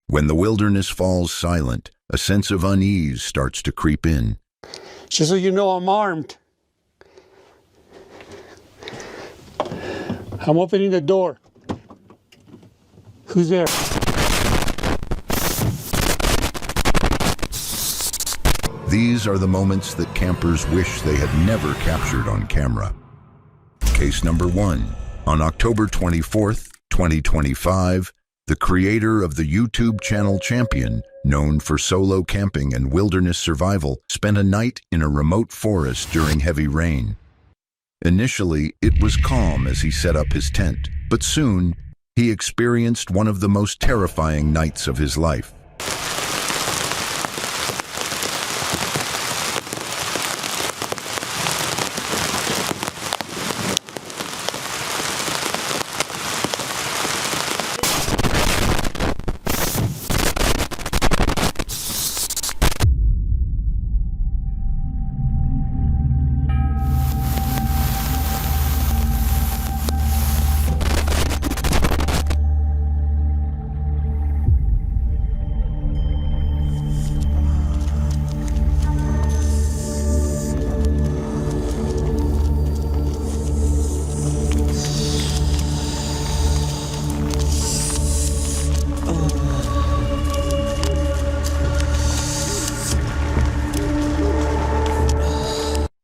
When the wilderness falls silent, a sense of unease starts to creep in. Just so you know, I'm armed. I'm opening the door. Who's there? These are the moments that campers wish they had never captured on camera. Case number 1. On October 24th, 2025, the creator of the YouTube channel Champion, known for solo camping and wilderness survival, spent a night in a remote forest during heavy rain. Initially, it was calm as he set up his tent, but soon, he experienced one of the most terrifying nights of his life.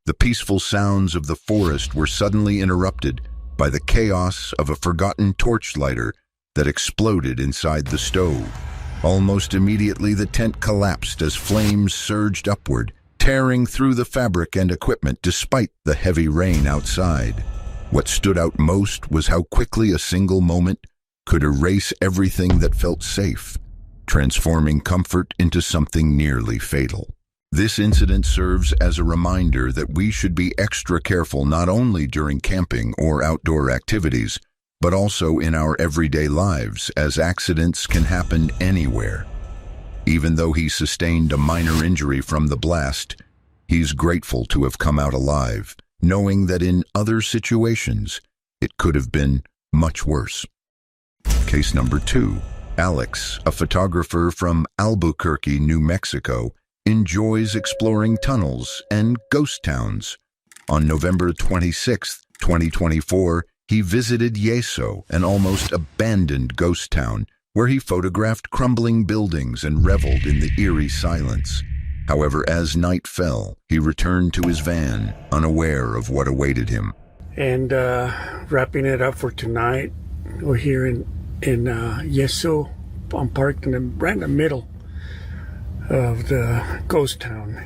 The peaceful sounds of the forest were suddenly interrupted by the chaos of a forgotten torchlighter that exploded inside the stove. Almost immediately, the tent collapsed as flames surged upward, tearing through the fabric and equipment despite the heavy rain outside. What stood out most was how quickly a single moment could erase everything that felt safe, transforming comfort into something nearly fatal. This incident serves as a reminder that we should be extra careful not only during camping or outdoor activities, but also in our everyday lives, as accidents can happen anywhere. Even though he sustained a minor injury from the blast, he's grateful to have come out alive, knowing that in other situations, it could have been much worse. Case number 2. Alex, a photographer from Albuquerque, New Mexico, enjoys exploring tunnels and ghost towns. On November 26, 2024, he visited Yeso, an almost abandoned ghost town, where he photographed crumbling buildings and reveled in the eerie silence. However, as night fell, he returned to his van, unaware of what awaited him. And wrapping it up for tonight, we're here in Yeso. I'm parked right in the middle of the ghost town.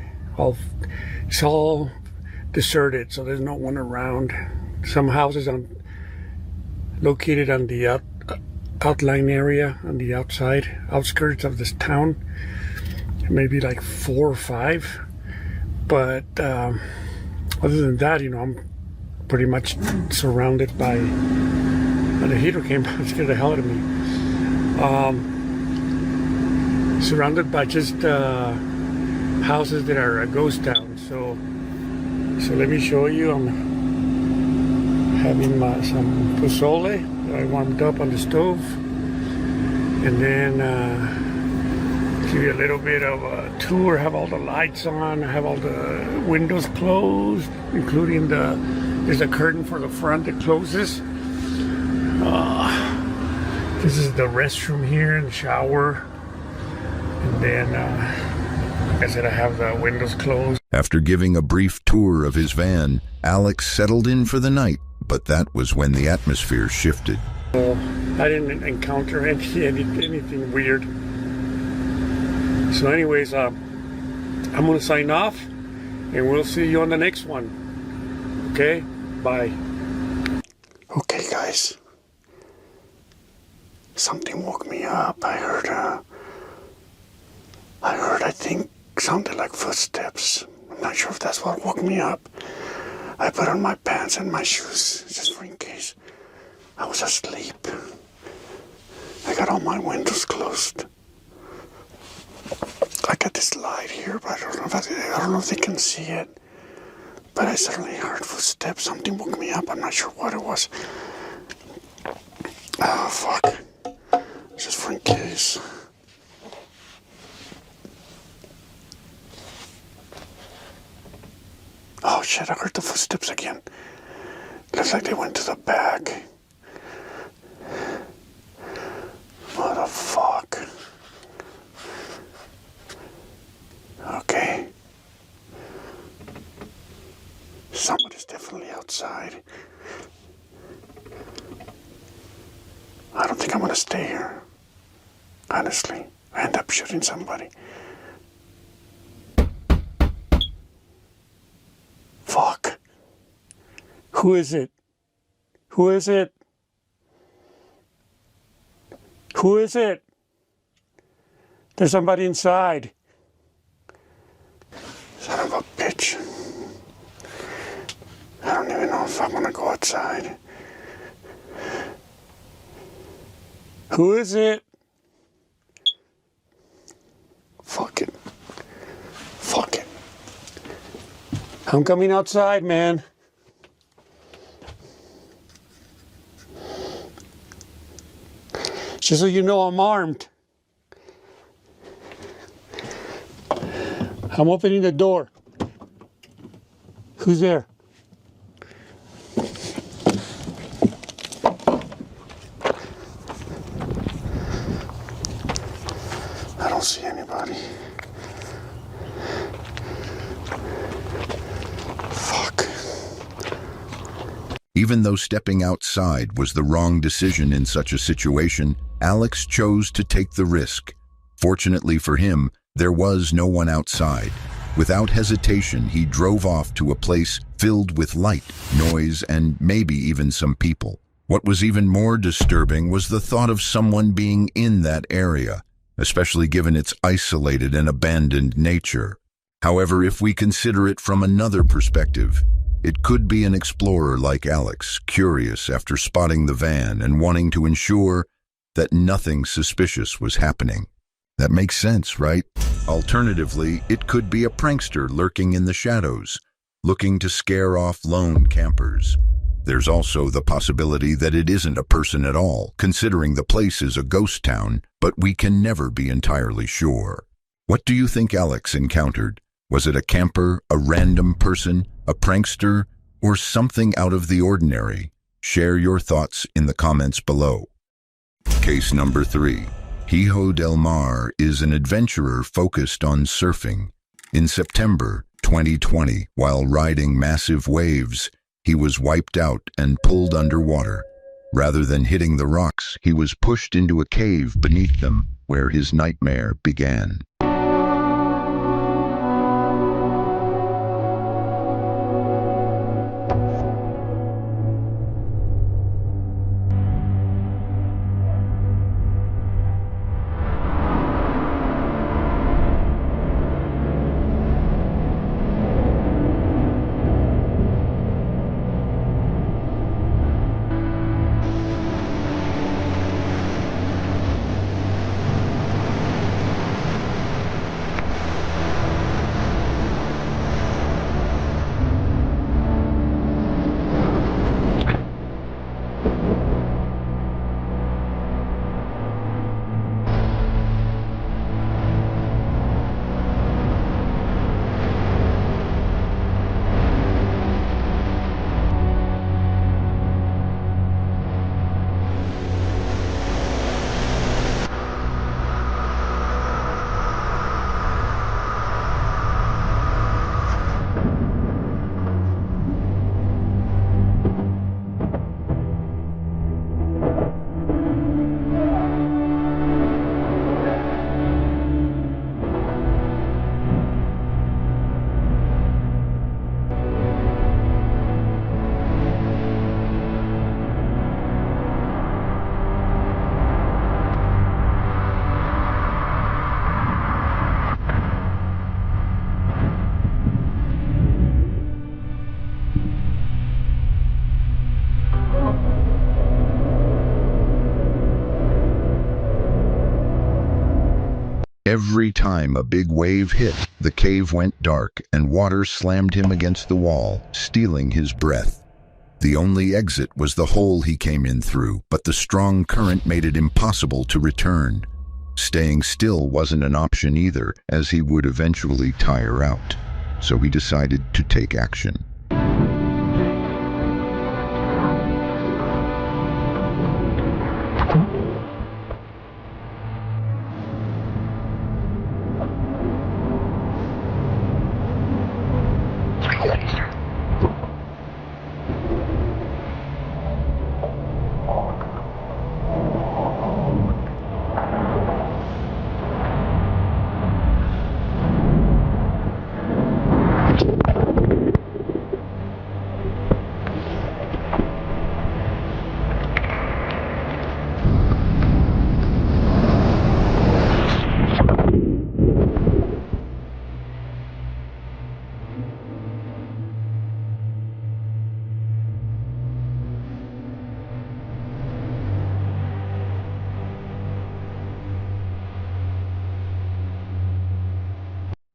It's all deserted, so there's no one around. Some houses located on the outline area, on the outskirts of this town, maybe like 4 or 5. But other than that, I'm pretty much surrounded by. The heater came by and scared the hell out of me. Surrounded by just houses that are a ghost town. So let me show you. I'm having some pozole that I warmed up on the stove, and then give you a little bit of a tour. Have all the lights on. I have all the windows closed, including there's a curtain for the front that closes. This is the restroom here and the shower. And then, like I said, I have the windows closed. After giving a brief tour of his van, Alex settled in for the night, but that was when the atmosphere shifted. So I didn't encounter anything weird. So anyways, I'm going to sign off, and we'll see you on the next one. Okay? Bye. Okay, guys. Something woke me up. I think, sounded like footsteps. I'm not sure if that's what woke me up. I put on my pants and my shoes, just for in case. I was asleep. I got all my windows closed. I got this light here, but I don't know if they can see it. But I suddenly heard footsteps. Something woke me up. I'm not sure what it was. Oh, fuck. Just for in case. shit, I heard the footsteps again. Looks like they went to the back. What the fuck? Okay. Somebody's definitely outside. I don't think I'm gonna stay here. Honestly, I end up shooting somebody. Fuck. Who is it? Who is it? Who is it? There's somebody inside. Son of a bitch. I don't even know if I want to go outside. Who is it? Fuck it. Fuck it. I'm coming outside, man. Just so you know, I'm armed. I'm opening the door. Who's there? I don't see anybody. Fuck. Even though stepping outside was the wrong decision in such a situation, Alex chose to take the risk. Fortunately for him, there was no one outside. Without hesitation, he drove off to a place filled with light, noise, and maybe even some people. What was even more disturbing was the thought of someone being in that area, especially given its isolated and abandoned nature. However, if we consider it from another perspective, it could be an explorer like Alex, curious after spotting the van and wanting to ensure that nothing suspicious was happening. That makes sense, right? Alternatively, it could be a prankster lurking in the shadows, looking to scare off lone campers. There's also the possibility that it isn't a person at all, considering the place is a ghost town, but we can never be entirely sure. What do you think Alex encountered? Was it a camper, a random person, a prankster, or something out of the ordinary? Share your thoughts in the comments below. Case number 3. Hijo del Mar is an adventurer focused on surfing. In September 2020, while riding massive waves, he was wiped out and pulled underwater. Rather than hitting the rocks, he was pushed into a cave beneath them, where his nightmare began. Every time a big wave hit, the cave went dark and water slammed him against the wall, stealing his breath. The only exit was the hole he came in through, but the strong current made it impossible to return. Staying still wasn't an option either, as he would eventually tire out. So he decided to take action.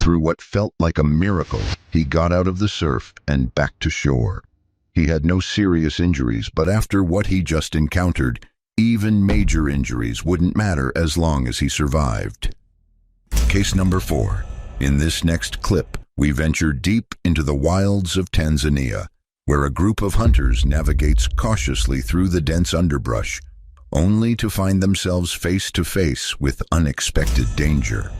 Through what felt like a miracle, he got out of the surf and back to shore. He had no serious injuries, but after what he just encountered, even major injuries wouldn't matter as long as he survived. Case number 4. In this next clip, we venture deep into the wilds of Tanzania, where a group of hunters navigates cautiously through the dense underbrush, only to find themselves face to face with unexpected danger.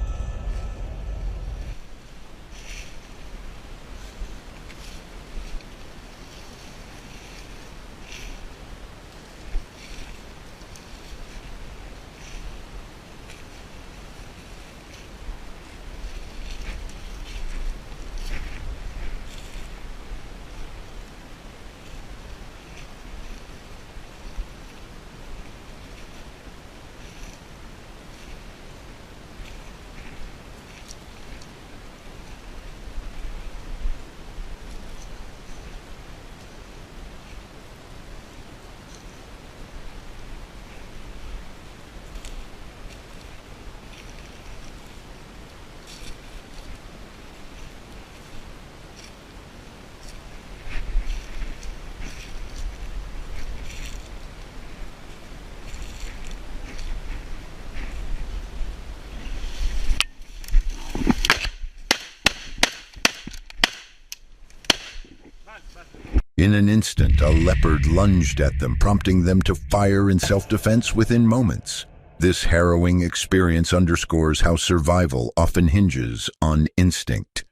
In an instant, a leopard lunged at them, prompting them to fire in self-defense within moments. This harrowing experience underscores how survival often hinges on instinct.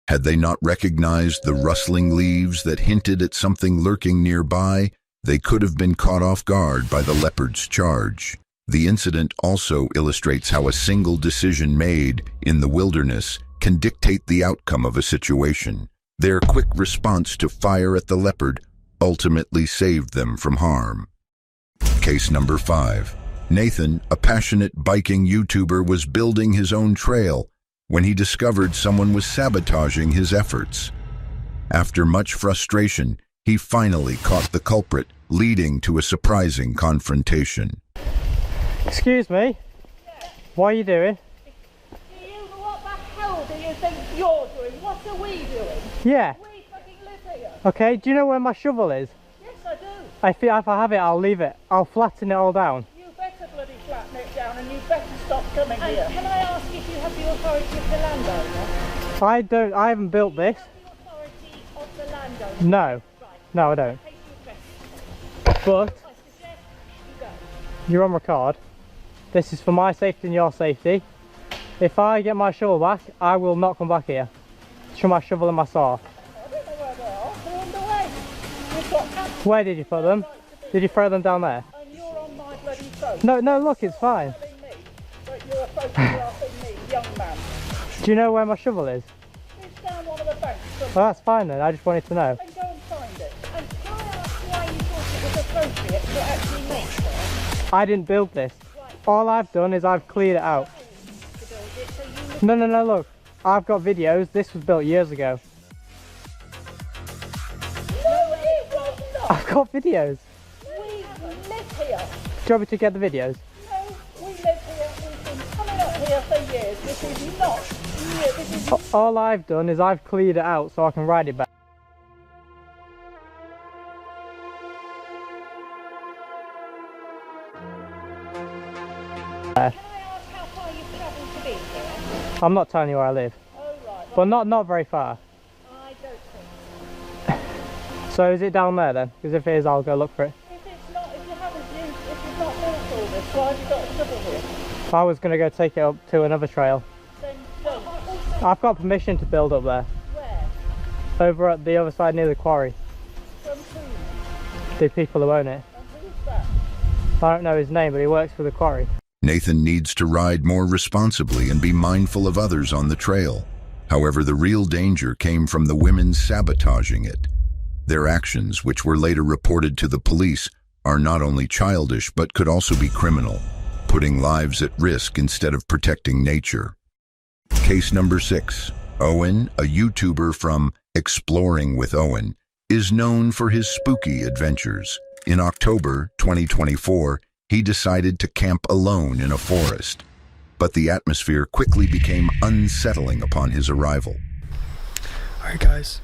Had they not recognized the rustling leaves that hinted at something lurking nearby, they could have been caught off guard by the leopard's charge. The incident also illustrates how a single decision made in the wilderness can dictate the outcome of a situation. Their quick response to fire at the leopard ultimately saved them from harm. Case number 5. Nathan, a passionate biking YouTuber, was building his own trail when he discovered someone was sabotaging his efforts. After much frustration, he finally caught the culprit, leading to a surprising confrontation. Excuse me? Yeah. What are you doing? What the hell do you think you're doing? What are we doing? Yeah. We fucking live here. Okay, do you know where my shovel is? Yes, I do. If I have it, I'll leave it. I'll flatten it all down. You better bloody flatten it down and you better stop coming here. Can I ask if you have the authority of the landowner? I haven't built this. You have the authority of the landowner? No. Right. No, I don't. In case you question. But, I suggest you go. you're on record. This is for my safety and your safety. If I get my shovel back, I will not come back here. Show my shovel and my saw. I don't know where they are. They're on the way. You've got absolute Where did you put them? right to be Did you throw them down there? and you're on my bloody phone. No, look, it's fine. Telling me that you're photographing me, young man. Do you know where my shovel is? It's down one of the banks. Well, that's fine then. I just wanted to know. Then go and find it. And can I ask why you thought it was appropriate to actually make it? I didn't build this. All I've done is I've cleared it out. To build it so you No, look. I've got videos. This was built years ago. No, it was not. I've got videos. We live here. Do you want me to get the videos? No, we live here. We've been coming up here for years. This is not new. This is All I've done is I've cleared it out so I can ride it back. Can I ask how far you've travelled to be here? I'm not telling you where I live, Oh, right. but not very far. I don't think So is it down there then? Because if it is, I'll go look for it. so. If it's not, if you haven't used, if you've not built all this, why have you got a shovel here? I was going to go take it up to another trail. Then don't. I've got permission to build up there. Where? Over at the other side near the quarry. From whom? The people who own it. And who's that? I don't know his name, but he works for the quarry. Nathan needs to ride more responsibly and be mindful of others on the trail. However, the real danger came from the women sabotaging it. Their actions, which were later reported to the police, are not only childish but could also be criminal, putting lives at risk instead of protecting nature. Case number 6. Owen, a YouTuber from Exploring with Owen, is known for his spooky adventures. In October 2024, he decided to camp alone in a forest. but the atmosphere quickly became unsettling upon his arrival. Alright guys,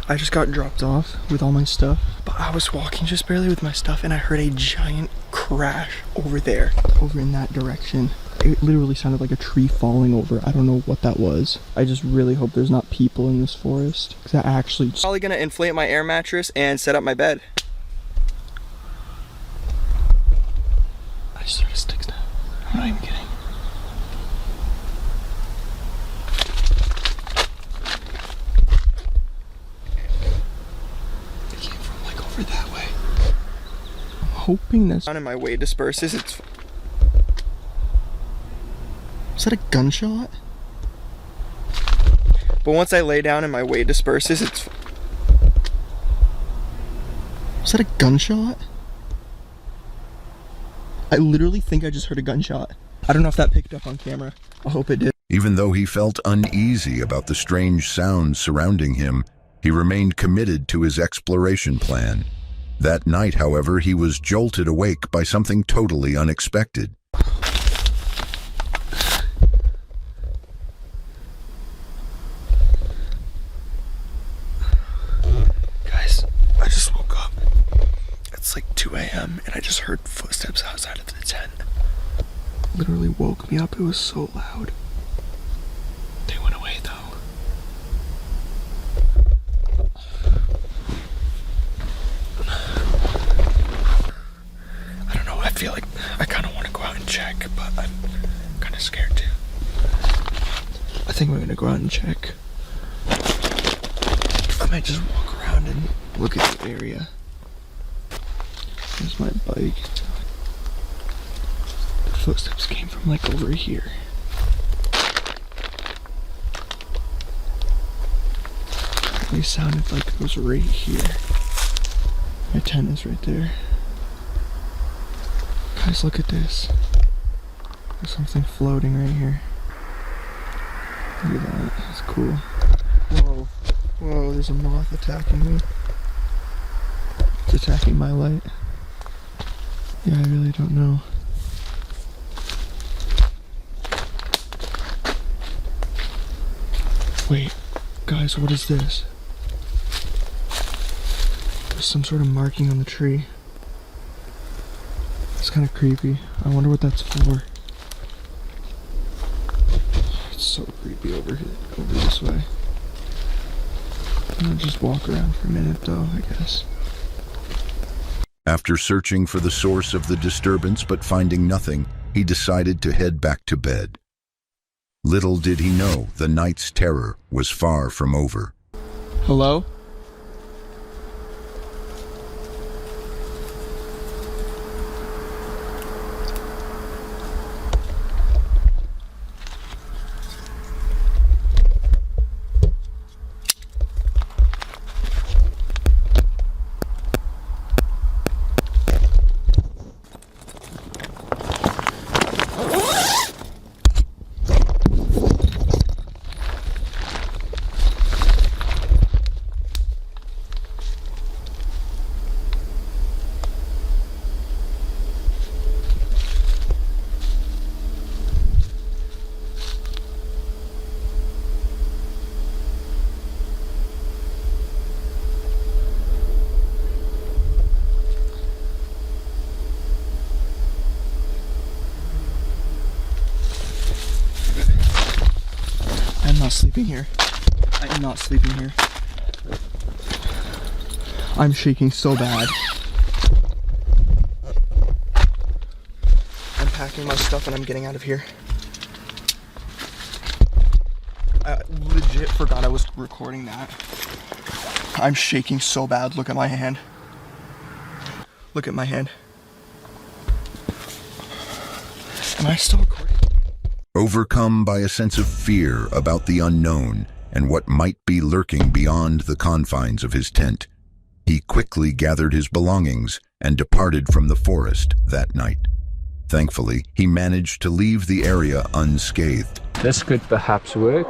I just got dropped off with all my stuff, but I was walking just barely with my stuff and I heard a giant crash over there, over in that direction. It literally sounded like a tree falling over. I don't know what that was. I just really hope there's not people in this forest, because that actually... Probably gonna inflate my air mattress and set up my bed. I just heard sticks now. I'm not even kidding. It came from like over that way. I'm hoping that's down and my weight disperses. It's... Is that a gunshot? But once I lay down and my weight disperses, it's... Is that a gunshot? I literally think I just heard a gunshot. I don't know if that picked up on camera. I hope it did. Even though he felt uneasy about the strange sounds surrounding him, he remained committed to his exploration plan. That night, however, he was jolted awake by something totally unexpected. Guys, I just woke up. It's like 2 a.m. and I just heard footsteps outside of the tent. Literally woke me up. It was so loud. They went away though. I don't know. I feel like I kind of want to go out and check, but I'm kind of scared too. I think we're going to go out and check. I might just walk around and look at the area. There's my bike. The footsteps came from like over here. They sounded like it was right here. My tent is right there. Guys, look at this. There's something floating right here. Look at that. That's cool. Whoa. Whoa, there's a moth attacking me. It's attacking my light. Yeah, I really don't know. Wait, guys, what is this? There's some sort of marking on the tree. It's kind of creepy. I wonder what that's for. It's so creepy over this way. I'm gonna just walk around for a minute though, I guess. After searching for the source of the disturbance but finding nothing, he decided to head back to bed. Little did he know the night's terror was far from over. Hello? I'm not sleeping here. I am not sleeping here. I'm shaking so bad. I'm packing my stuff and I'm getting out of here. I legit forgot I was recording that. I'm shaking so bad. Look at my hand. Look at my hand. Am I still recording? Overcome by a sense of fear about the unknown and what might be lurking beyond the confines of his tent, he quickly gathered his belongings and departed from the forest that night. Thankfully, he managed to leave the area unscathed. This could perhaps work.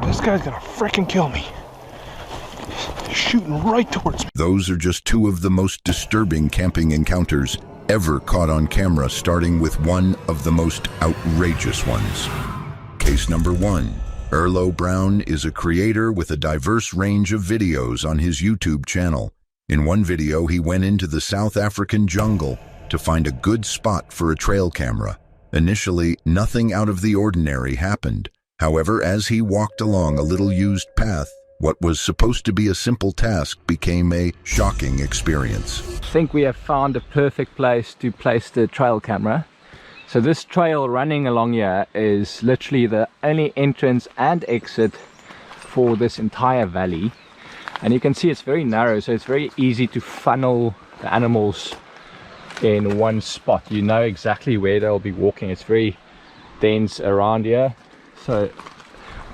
This guy's gonna frickin' kill me. shooting right towards me. Those are just two of the most disturbing camping encounters ever caught on camera, starting with one of the most outrageous ones. Case number 1. Erlo Brown is a creator with a diverse range of videos on his YouTube channel. In one video, he went into the South African jungle to find a good spot for a trail camera. Initially, nothing out of the ordinary happened. However, as he walked along a little used path, what was supposed to be a simple task became a shocking experience. I think we have found a perfect place to place the trail camera. So this trail running along here is literally the only entrance and exit for this entire valley. And you can see it's very narrow, so it's very easy to funnel the animals in one spot. You know exactly where they'll be walking. It's very dense around here. So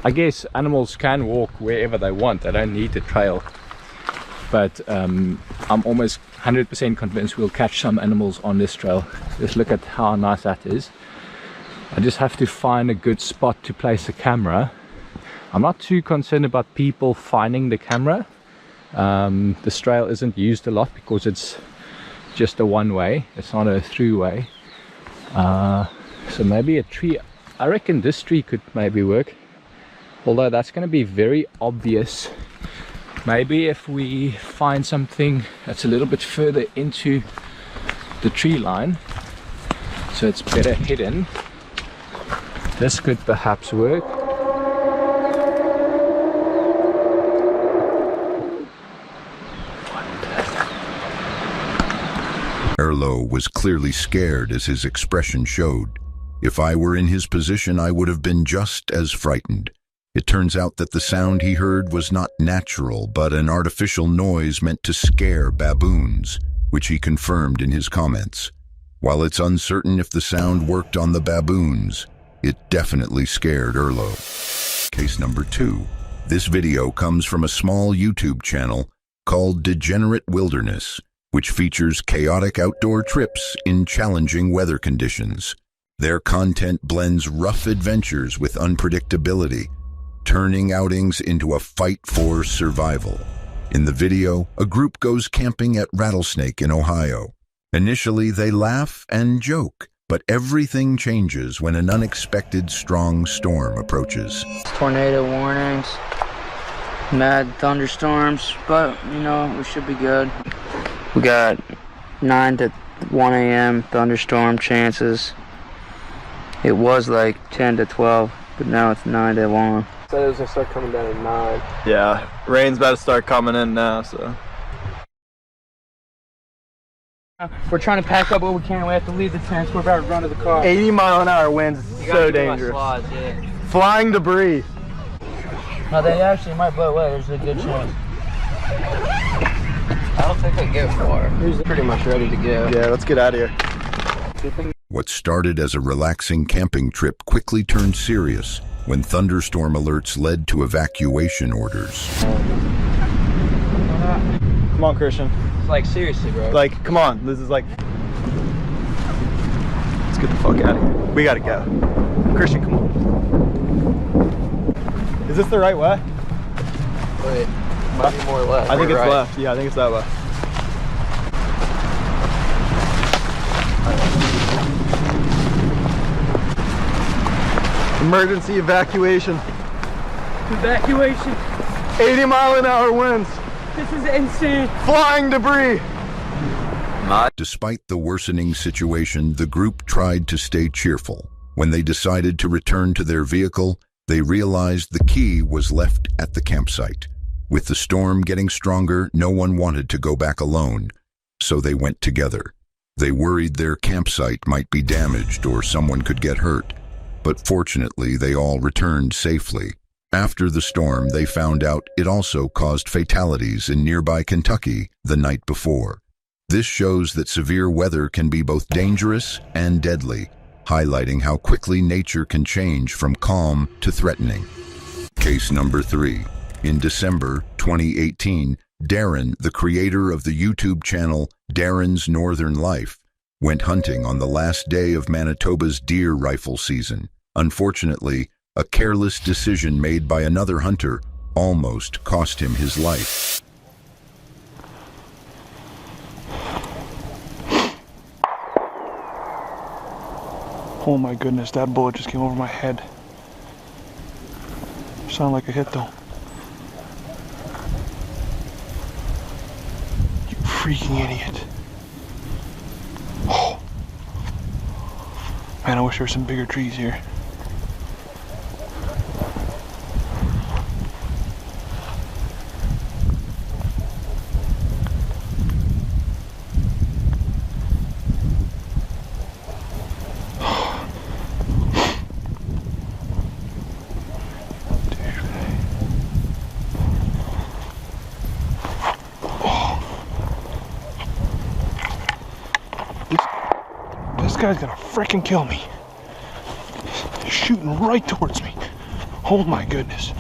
I guess animals can walk wherever they want. They don't need the trail. But I'm almost 100% convinced we'll catch some animals on this trail. Just look at how nice that is. I just have to find a good spot to place the camera. I'm not too concerned about people finding the camera. This trail isn't used a lot because it's just a one-way. It's not a through-way. So maybe a tree. I reckon this tree could maybe work. Although that's going to be very obvious. Maybe if we find something that's a little bit further into the tree line, so it's better hidden, this could perhaps work. Erlo was clearly scared, as his expression showed. If I were in his position, I would have been just as frightened. It turns out that the sound he heard was not natural, but an artificial noise meant to scare baboons, which he confirmed in his comments. While it's uncertain if the sound worked on the baboons, it definitely scared Erlo. Case number 2. This video comes from a small YouTube channel called Degenerate Wilderness, which features chaotic outdoor trips in challenging weather conditions. Their content blends rough adventures with unpredictability, turning outings into a fight for survival. In the video, a group goes camping at Rattlesnake in Ohio. Initially, they laugh and joke, but everything changes when an unexpected strong storm approaches. Tornado warnings, mad thunderstorms, but you know, we should be good. We got 9 to 1 a.m. thunderstorm chances. It was like 10 to 12, but now it's 9 to 1. Said it was gonna start coming down at 9. Yeah, rain's about to start coming in now, so. We're trying to pack up what we can. We have to leave the tents. We're about to run to the car. 80-mile-an-hour winds, so dangerous. Slides, yeah. Flying debris. No, they actually might blow away. There's a good chance. I don't think they get far. He's pretty much ready to go. Yeah, let's get out of here. What started as a relaxing camping trip quickly turned serious when thunderstorm alerts led to evacuation orders. Come on, Christian. It's like, seriously, bro. Like, come on. This is like... Let's get the fuck out of here. We gotta go. Christian, come on. Is this the right way? Wait, might be more left. I think it's right. left. Yeah, I think it's that way. Emergency evacuation. Evacuation. 80-mile-an-hour winds. This is insane. Flying debris. Despite the worsening situation, the group tried to stay cheerful. When they decided to return to their vehicle, they realized the key was left at the campsite. With the storm getting stronger, no one wanted to go back alone, so they went together. They worried their campsite might be damaged or someone could get hurt, but fortunately they all returned safely. After the storm, they found out it also caused fatalities in nearby Kentucky the night before. This shows that severe weather can be both dangerous and deadly, highlighting how quickly nature can change from calm to threatening. Case number 3. In December 2018, Darren, the creator of the YouTube channel Darren's Northern Life, went hunting on the last day of Manitoba's deer rifle season. Unfortunately, a careless decision made by another hunter almost cost him his life. Oh my goodness, that bullet just came over my head. Sounded like a hit though. You freaking idiot. Oh. Man, I wish there were some bigger trees here. This guy's gonna freaking kill me. Shooting right towards me. Oh my goodness.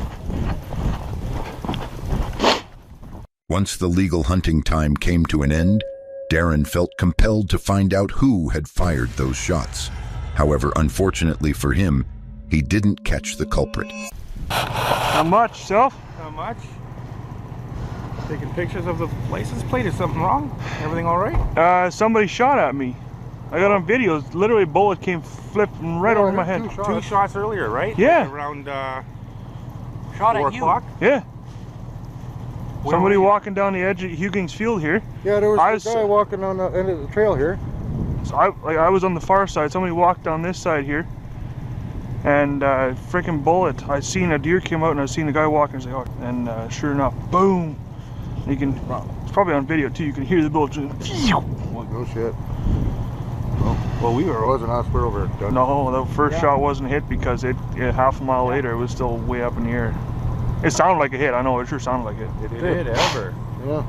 Once the legal hunting time came to an end, Darren felt compelled to find out who had fired those shots. However, unfortunately for him, he didn't catch the culprit. Not much, self? Not much. Taking pictures of the license plate. Is something wrong? Everything all right? Somebody shot at me. I got on videos. Literally, a bullet came flipping right over my head. Two shots earlier, right? Yeah. Like around Shot 4 at you. o'clock. Yeah. Where Somebody were you? walking down the edge of Huggins Field here. Yeah, there was a guy walking on the end of the trail here. So I was on the far side. Somebody walked down this side here, and freaking bullet. I seen a deer came out, and I seen a guy walking. And sure enough, boom! You can. It's probably on video too. You can hear the bullet. No shit. Well, we It were. wasn't us. We're over there. No, the first shot wasn't hit because half a mile later it was still way up in the air. It sounded like a hit. I know it sure sounded like it. Did it ever? Yeah.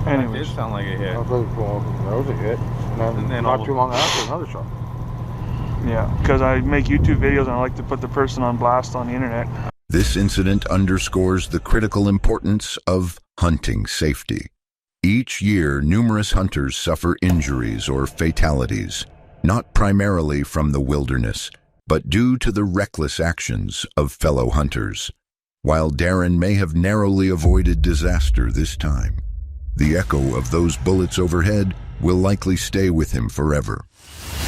It Anyways, did sound like a hit. That was a hit. And then not too long after, another shot. yeah, because I make YouTube videos and I like to put the person on blast on the internet. This incident underscores the critical importance of hunting safety. Each year, numerous hunters suffer injuries or fatalities, not primarily from the wilderness, but due to the reckless actions of fellow hunters. While Darren may have narrowly avoided disaster this time, the echo of those bullets overhead will likely stay with him forever.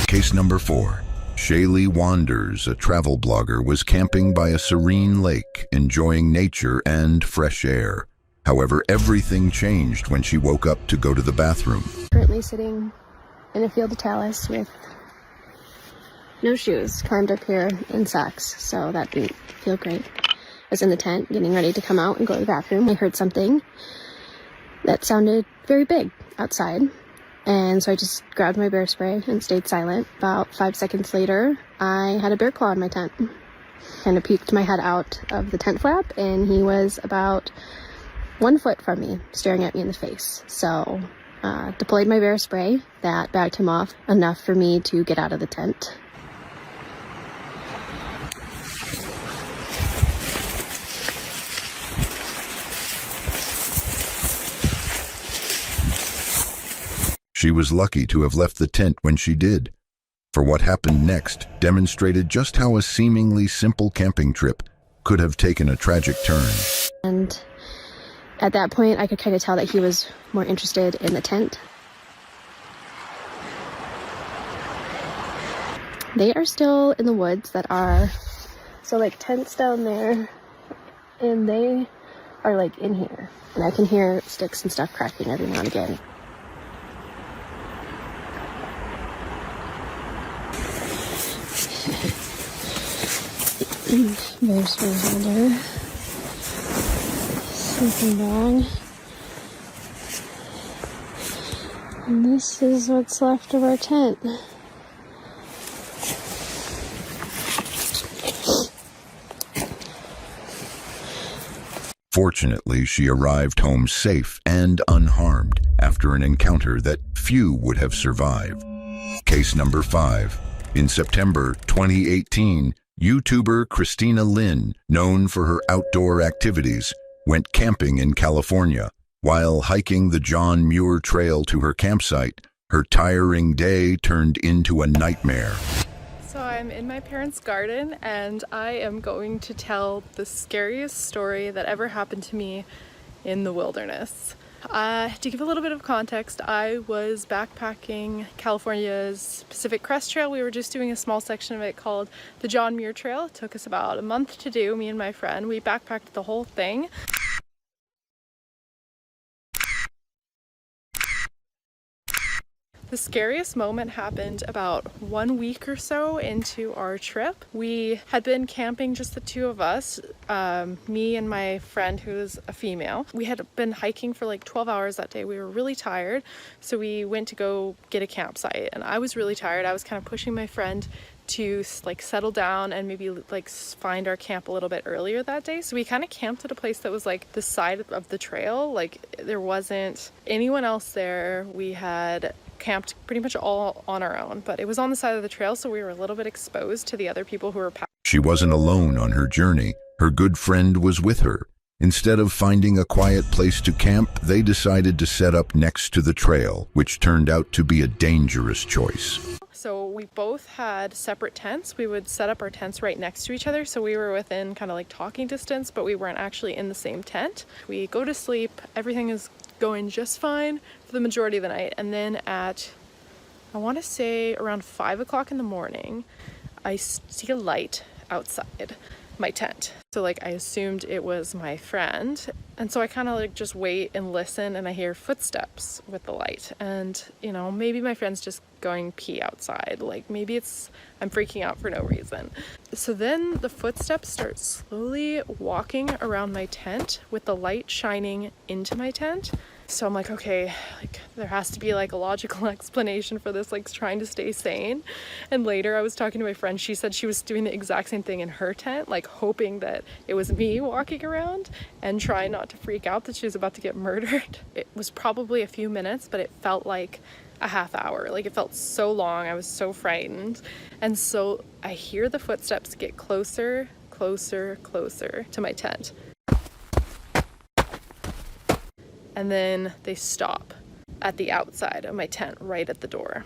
Case number 4. Shaylee Wanders, a travel blogger, was camping by a serene lake, enjoying nature and fresh air. However, everything changed when she woke up to go to the bathroom. Currently sitting in a field of talus with no shoes, climbed up here in socks, so that didn't feel great. I was in the tent getting ready to come out and go to the bathroom. I heard something that sounded very big outside, and so I just grabbed my bear spray and stayed silent. About 5 seconds later, I had a bear claw in my tent. Kind of peeked my head out of the tent flap, and he was about 1 foot from me, staring at me in the face. So deployed my bear spray. That backed him off enough for me to get out of the tent. She was lucky to have left the tent when she did, for what happened next demonstrated just how a seemingly simple camping trip could have taken a tragic turn. And at that point, I could kind of tell that he was more interested in the tent. They are still in the woods that are, so like tents down there, and they are like in here. And I can hear sticks and stuff cracking every now and again. Bear spray holder. Sleeping bag. And this is what's left of our tent. Fortunately, she arrived home safe and unharmed after an encounter that few would have survived. Case number 5. In September 2018, YouTuber Christina Lynn, known for her outdoor activities, went camping in California. While hiking the John Muir Trail to her campsite, her tiring day turned into a nightmare. So I'm in my parents' garden and I am going to tell the scariest story that ever happened to me in the wilderness. To give a little bit of context, I was backpacking California's Pacific Crest Trail. We were just doing a small section of it called the John Muir Trail. It took us about a month to do, me and my friend. We backpacked the whole thing. The scariest moment happened about 1 week or so into our trip. We had been camping, just the two of us, me and my friend who was a female. We had been hiking for like 12 hours that day. We were really tired, so we went to go get a campsite, and I was really tired. I was kind of pushing my friend to like settle down and maybe like find our camp a little bit earlier that day. So we kind of camped at a place that was like the side of the trail. Like there wasn't anyone else there. We had camped pretty much all on our own, but it was on the side of the trail, so we were a little bit exposed to the other people who were passing. She wasn't alone on her journey. Her good friend was with her. Instead of finding a quiet place to camp, they decided to set up next to the trail, which turned out to be a dangerous choice. So we both had separate tents. We would set up our tents right next to each other, so we were within kind of like talking distance, but we weren't actually in the same tent. We go to sleep, everything is going just fine for the majority of the night, and then at, I want to say around 5 o'clock in the morning, I see a light outside my tent. So like I assumed it was my friend, and so I kind of like just wait and listen, and I hear footsteps with the light, and you know, maybe my friend's just going pee outside, like maybe I'm freaking out for no reason. So then the footsteps start slowly walking around my tent with the light shining into my tent. So I'm like, okay, like there has to be like a logical explanation for this, like trying to stay sane. And later I was talking to my friend, she said she was doing the exact same thing in her tent, like hoping that it was me walking around and trying not to freak out that she was about to get murdered. It was probably a few minutes, but it felt like a half hour. Like it felt so long. I was so frightened. And so I hear the footsteps get closer, closer, closer to my tent. And then they stop at the outside of my tent, right at the door.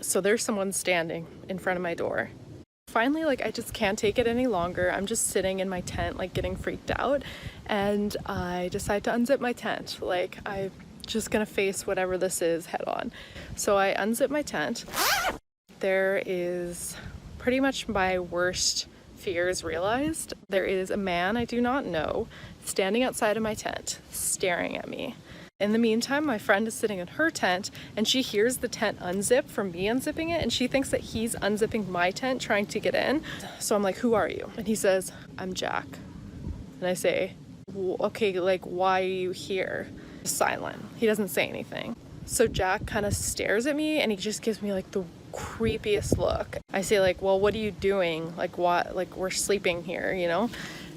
So there's someone standing in front of my door. Finally, like I just can't take it any longer. I'm just sitting in my tent, like getting freaked out. And I decide to unzip my tent. Like I'm just gonna face whatever this is head on. So I unzip my tent. There is pretty much my worst fears realized. There is a man I do not know standing outside of my tent, staring at me. In the meantime, my friend is sitting in her tent, and she hears the tent unzip from me unzipping it, and she thinks that he's unzipping my tent trying to get in. So I'm like, who are you? And he says, I'm Jack. And I say, okay, like, why are you here? Silent. He doesn't say anything. So Jack kind of stares at me, and he just gives me like the creepiest look. I say like, well, what are you doing? Like, what? Like, we're sleeping here, you know?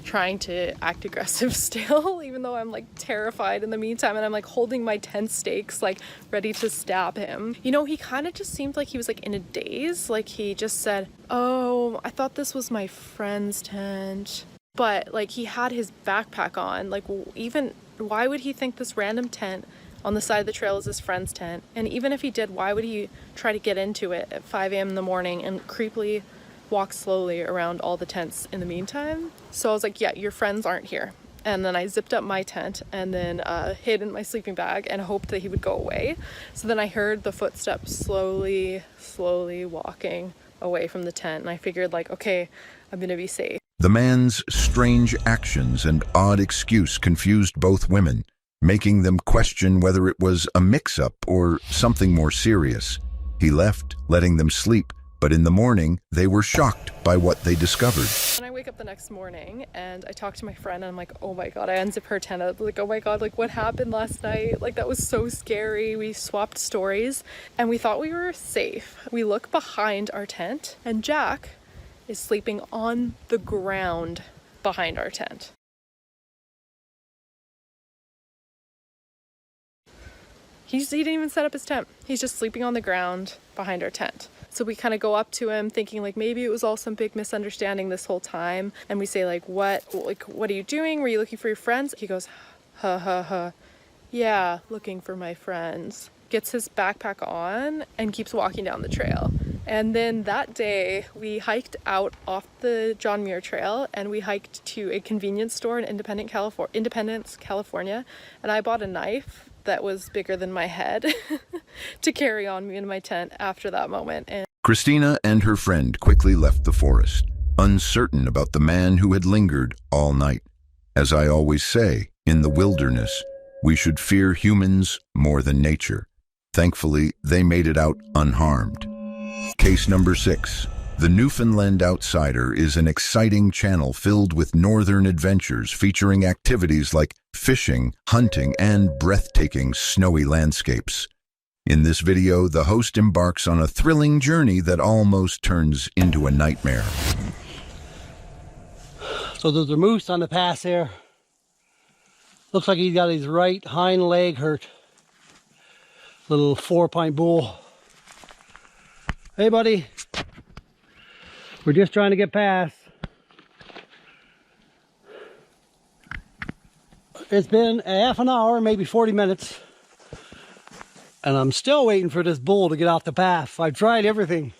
Trying to act aggressive still, even though I'm like terrified in the meantime, and I'm like holding my tent stakes, like ready to stab him. You know, he kind of just seemed like he was like in a daze. Like he just said, oh, I thought this was my friend's tent. But like he had his backpack on. Like, even why would he think this random tent on the side of the trail is his friend's tent? And even if he did, why would he try to get into it at 5 a.m. in the morning and creepily walk slowly around all the tents in the meantime? So I was like, yeah, your friends aren't here. And then I zipped up my tent and then hid in my sleeping bag and hoped that he would go away. So then I heard the footsteps slowly walking away from the tent, and I figured like, okay, I'm gonna be safe. The man's strange actions and odd excuse confused both women, making them question whether it was a mix-up or something more serious. He left, letting them sleep, but in the morning, they were shocked by what they discovered. When I wake up the next morning and I talk to my friend, and I'm like, oh my God, I unzip her tent. I'm like, oh my God, like what happened last night? Like that was so scary. We swapped stories and we thought we were safe. We look behind our tent and Jack is sleeping on the ground behind our tent. He didn't even set up his tent. He's just sleeping on the ground behind our tent. So we kind of go up to him thinking like maybe it was all some big misunderstanding this whole time. And we say like, what are you doing? Were you looking for your friends? He goes, ha. Yeah, looking for my friends. Gets his backpack on and keeps walking down the trail. And then that day we hiked out off the John Muir Trail and we hiked to a convenience store in Independence, California. And I bought a knife that was bigger than my head to carry on me in my tent after that moment. And Christina and her friend quickly left the forest, uncertain about the man who had lingered all night. As I always say, in the wilderness, we should fear humans more than nature. Thankfully, they made it out unharmed. Case number 6. The Newfoundland Outsider is an exciting channel filled with northern adventures featuring activities like fishing, hunting, and breathtaking snowy landscapes. In this video, the host embarks on a thrilling journey that almost turns into a nightmare. So there's a moose on the pass here. Looks like he's got his right hind leg hurt. Little 4-pint bull. Hey buddy, we're just trying to get past. It's been a half an hour, maybe 40 minutes, and I'm still waiting for this bull to get off the path. I've tried everything,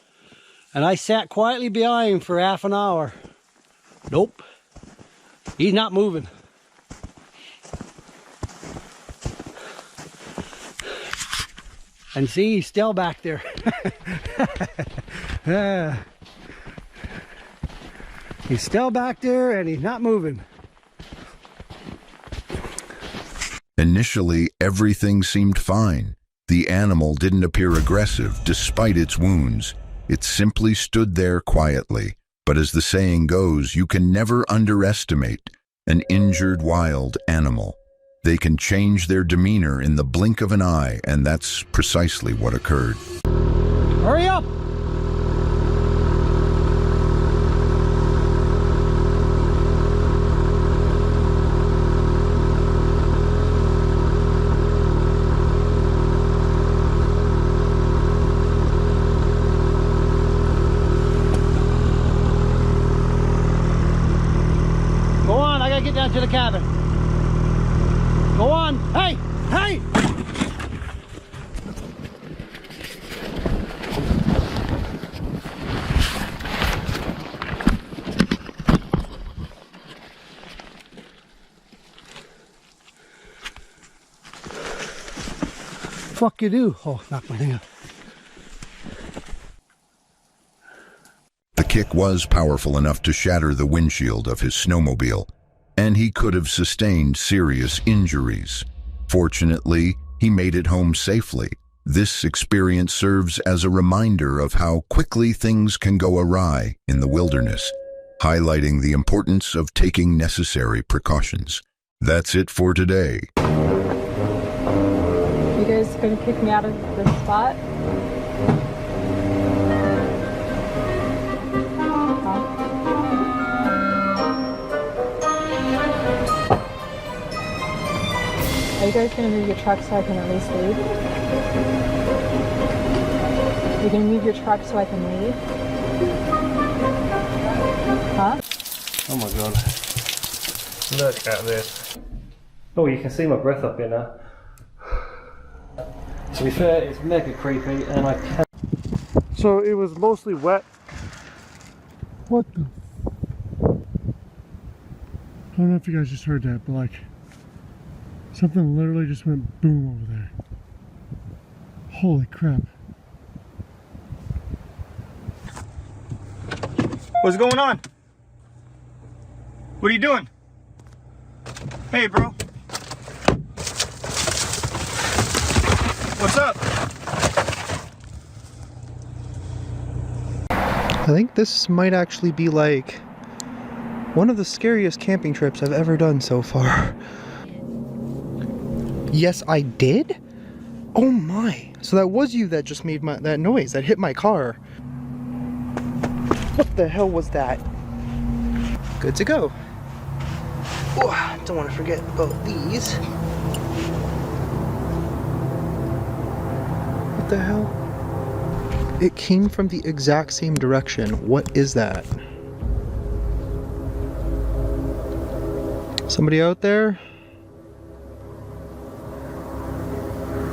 and I sat quietly behind for half an hour. Nope, he's not moving. And see, he's still back there. He's still back there and he's not moving. Initially, everything seemed fine. The animal didn't appear aggressive despite its wounds. It simply stood there quietly. But as the saying goes, you can never underestimate an injured wild animal. They can change their demeanor in the blink of an eye, and that's precisely what occurred. Hurry up! Go on, I gotta get down to the cabin. Go on! Hey! Hey! Fuck you do? Oh, knock my thing up. The kick was powerful enough to shatter the windshield of his snowmobile, and he could have sustained serious injuries. Fortunately, he made it home safely. This experience serves as a reminder of how quickly things can go awry in the wilderness, highlighting the importance of taking necessary precautions. That's it for today. You guys gonna kick me out of this spot? Are you guys going to move your truck so I can at least leave? You're going to move your truck so I can leave? Huh? Oh my god. Look at this. Oh, you can see my breath up here now. To be fair, it's mega creepy and I can't... So it was mostly wet. What the? I don't know if you guys just heard that, but like, something literally just went boom over there. Holy crap. What's going on? What are you doing? Hey, bro. What's up? I think this might actually be like one of the scariest camping trips I've ever done so far. Yes, I did? Oh my. So that was you that just made that noise, that hit my car. What the hell was that? Good to go. Oh, don't want to forget about these. What the hell? It came from the exact same direction. What is that? Somebody out there?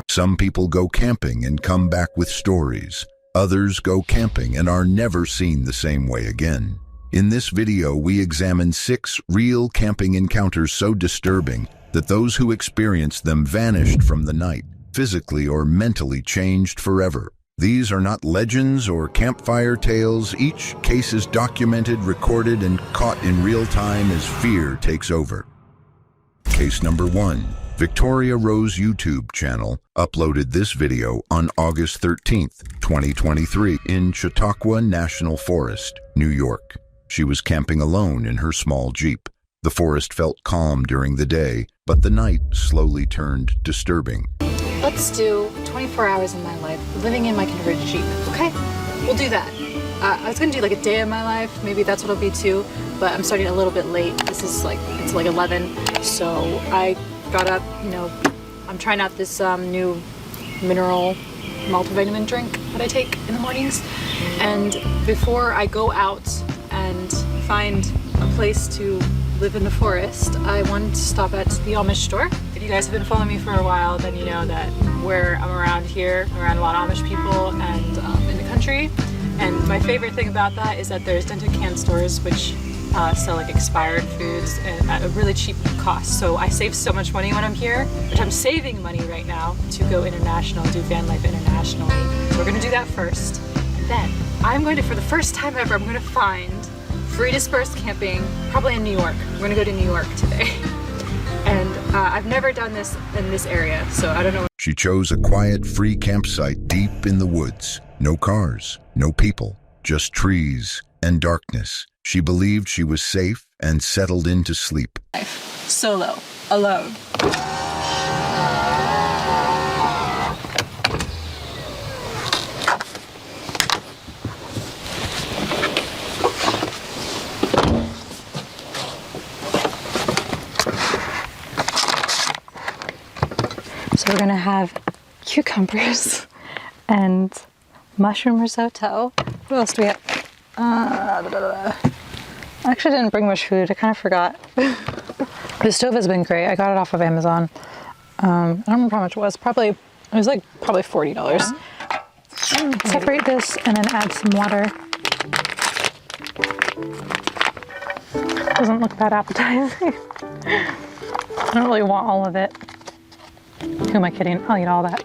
Some people go camping and come back with stories. Others go camping and are never seen the same way again. In this video, we examine 6 real camping encounters so disturbing that those who experienced them vanished from the night, physically or mentally changed forever. These are not legends or campfire tales. Each case is documented, recorded, and caught in real time as fear takes over. Case number 1. Victoria Rose YouTube channel uploaded this video on August 13th, 2023 in Chautauqua National Forest, New York. She was camping alone in her small Jeep. The forest felt calm during the day, but the night slowly turned disturbing. Let's do 24 hours in my life living in my converted Jeep, okay? We'll do that. I was gonna do like a day of my life, maybe that's what it'll be too, but I'm starting a little bit late. This is like, it's like 11, so I got up, you know, I'm trying out this new mineral multivitamin drink that I take in the mornings, and before I go out and find a place to live in the forest, I wanted to stop at the Amish store. If you guys have been following me for a while, then you know that where I'm around here, I'm around a lot of Amish people and in the country, and my favorite thing about that is that there's dented can stores which sell like expired foods at a really cheap cost. So I save so much money when I'm here, which I'm saving money right now to go international, do van life internationally. So we're gonna do that first. And then I'm going to, for the first time ever, I'm gonna find free dispersed camping, probably in New York. We're gonna go to New York today. And I've never done this in this area, so I don't know. She chose a quiet, free campsite deep in the woods. No cars, no people, just trees and darkness. She believed she was safe and settled into sleep. Solo, alone. So we're gonna have cucumbers and mushroom risotto. What else do we have? I actually didn't bring much food. I kind of forgot. The stove has been great. I got it off of Amazon. I don't remember how much it was. It was like probably $40. Separate this and then add some water. Doesn't look that appetizing. I don't really want all of it. Who am I kidding? I'll eat all that.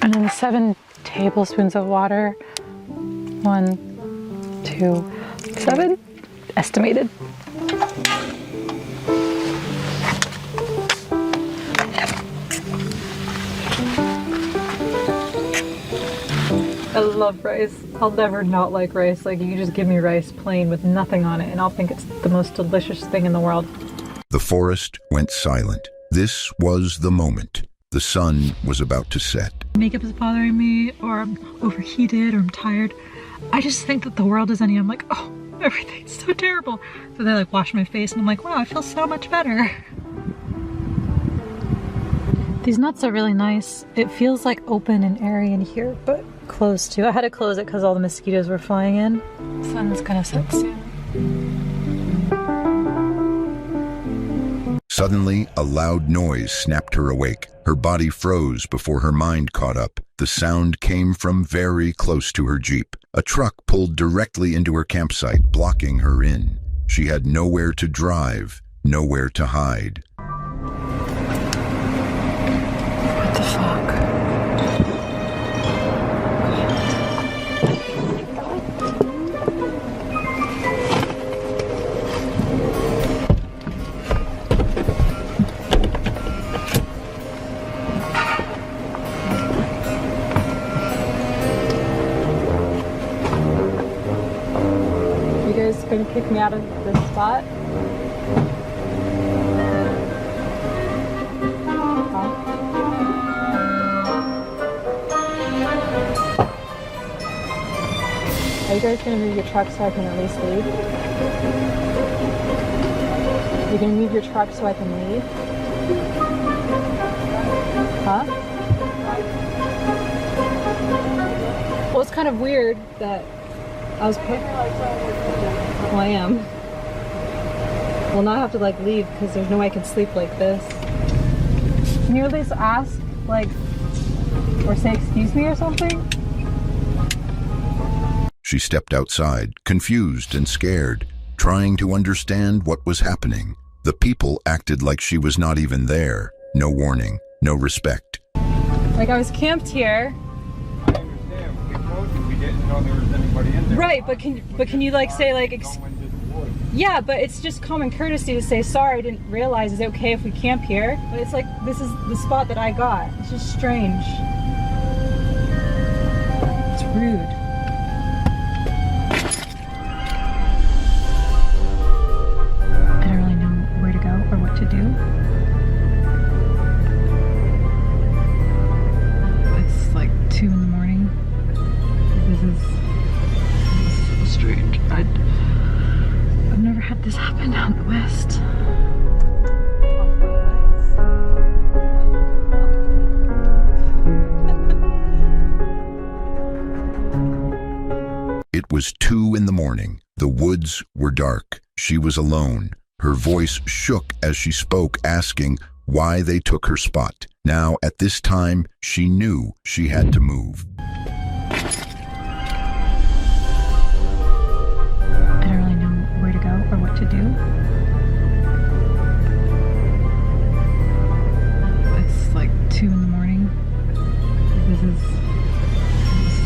And then 7 tablespoons of water. 1, 2, 7, estimated. I love rice. I'll never not like rice. Like, you can just give me rice plain with nothing on it and I'll think it's the most delicious thing in the world. The forest went silent. This was the moment. The sun was about to set. Makeup is bothering me, or I'm overheated, or I'm tired. I just think that the world is ending. I'm like, oh, everything's so terrible. So they like wash my face and I'm like, wow, I feel so much better. These nuts are really nice. It feels like open and airy in here, but closed too. I had to close it because all the mosquitoes were flying in. The sun's gonna set soon. Suddenly, a loud noise snapped her awake. Her body froze before her mind caught up. The sound came from very close to her Jeep. A truck pulled directly into her campsite, blocking her in. She had nowhere to drive, nowhere to hide. What the fuck? Gonna kick me out of this spot. Are you guys gonna move your truck so I can at least leave? You're gonna move your truck so I can leave? Huh? Well, it's kind of weird that I was put. Well, I am. Well, now I have to like leave because there's no way I can sleep like this. Can you at least ask, like, or say excuse me or something? She stepped outside, confused and scared, trying to understand what was happening. The people acted like she was not even there. No warning, no respect. Like, I was camped here. I understand. We told you we didn't know there was anybody in there. Right, but can you like say like yeah, but it's just common courtesy to say sorry, I didn't realize, is it okay if we camp here? But it's like, this is the spot that I got. It's just strange. It's rude. I don't really know where to go or what to do. It's like 2 in the morning. This is so strange. I've never had this happen out in the West. It was 2 in the morning. The woods were dark. She was alone. Her voice shook as she spoke, asking why they took her spot. Now, at this time, she knew she had to move. Or what to do. It's like 2 in the morning. This is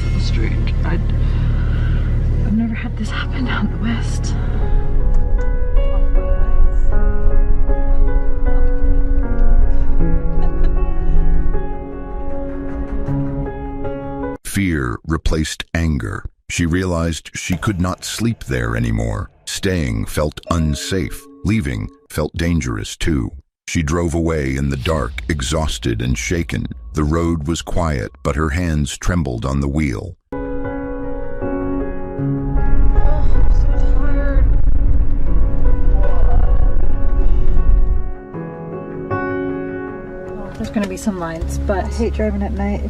so strange. I've never had this happen out in the West. Fear replaced anger. She realized she could not sleep there anymore. Staying felt unsafe. Leaving felt dangerous too. She drove away in the dark, exhausted and shaken. The road was quiet, but her hands trembled on the wheel. There's gonna be some lines, but I hate driving at night,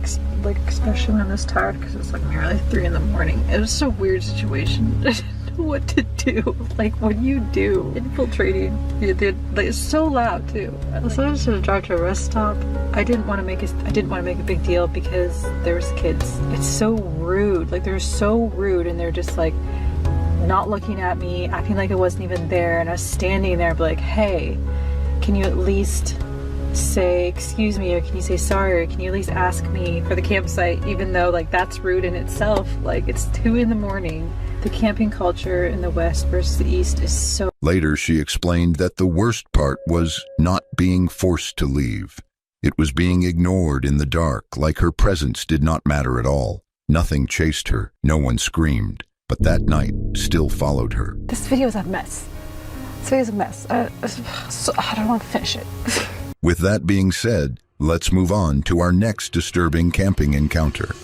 especially when I'm this tired, because it's like nearly 3 in the morning. It was a weird situation. I didn't know what to do. Like, what do you do? Infiltrating. It's so loud too. So I just had to drive to a rest stop. I didn't want to make a big deal because there's kids. It's so rude. Like, they're so rude, and they're just like not looking at me, acting like I wasn't even there, and I was standing there, but like, hey, can you at least say excuse me, or can you say sorry, or can you at least ask me for the campsite, even though like that's rude in itself. Like, it's 2 in the morning. The camping culture in the West versus the East is so... Later, she explained that the worst part was not being forced to leave. It was being ignored in the dark, like her presence did not matter at all. Nothing chased her, no one screamed, but that night still followed her. This video is a mess. This video is a mess. I don't want to finish it. With that being said, let's move on to our next disturbing camping encounter.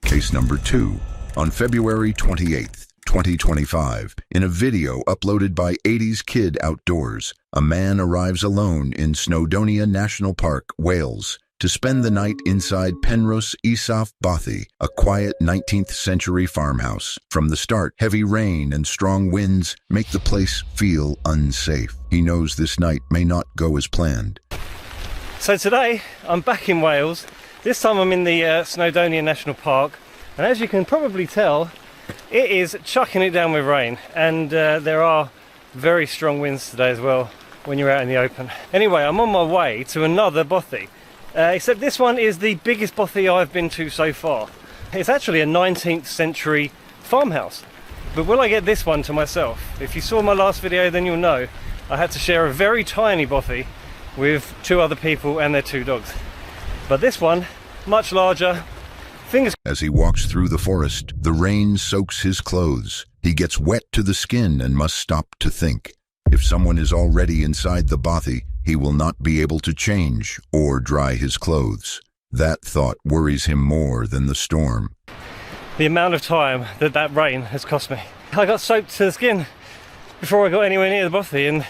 Case number 2. On February 28th, 2025, in a video uploaded by 80s Kid Outdoors, a man arrives alone in Snowdonia National Park, Wales, to spend the night inside Penrhos Isaf Bothy, a quiet 19th century farmhouse. From the start, heavy rain and strong winds make the place feel unsafe. He knows this night may not go as planned. So today, I'm back in Wales. This time I'm in the Snowdonia National Park, and as you can probably tell, it is chucking it down with rain, and there are very strong winds today as well when you're out in the open. Anyway, I'm on my way to another Bothy. Except this one is the biggest Bothy I've been to so far. It's actually a 19th century farmhouse. But will I get this one to myself? If you saw my last video, then you'll know I had to share a very tiny Bothy with 2 other people and their 2 dogs. But this one, much larger. As he walks through the forest, the rain soaks his clothes. He gets wet to the skin and must stop to think. If someone is already inside the Bothy, he will not be able to change or dry his clothes. That thought worries him more than the storm. The amount of time that rain has cost me. I got soaked to the skin before I got anywhere near the Bothy, and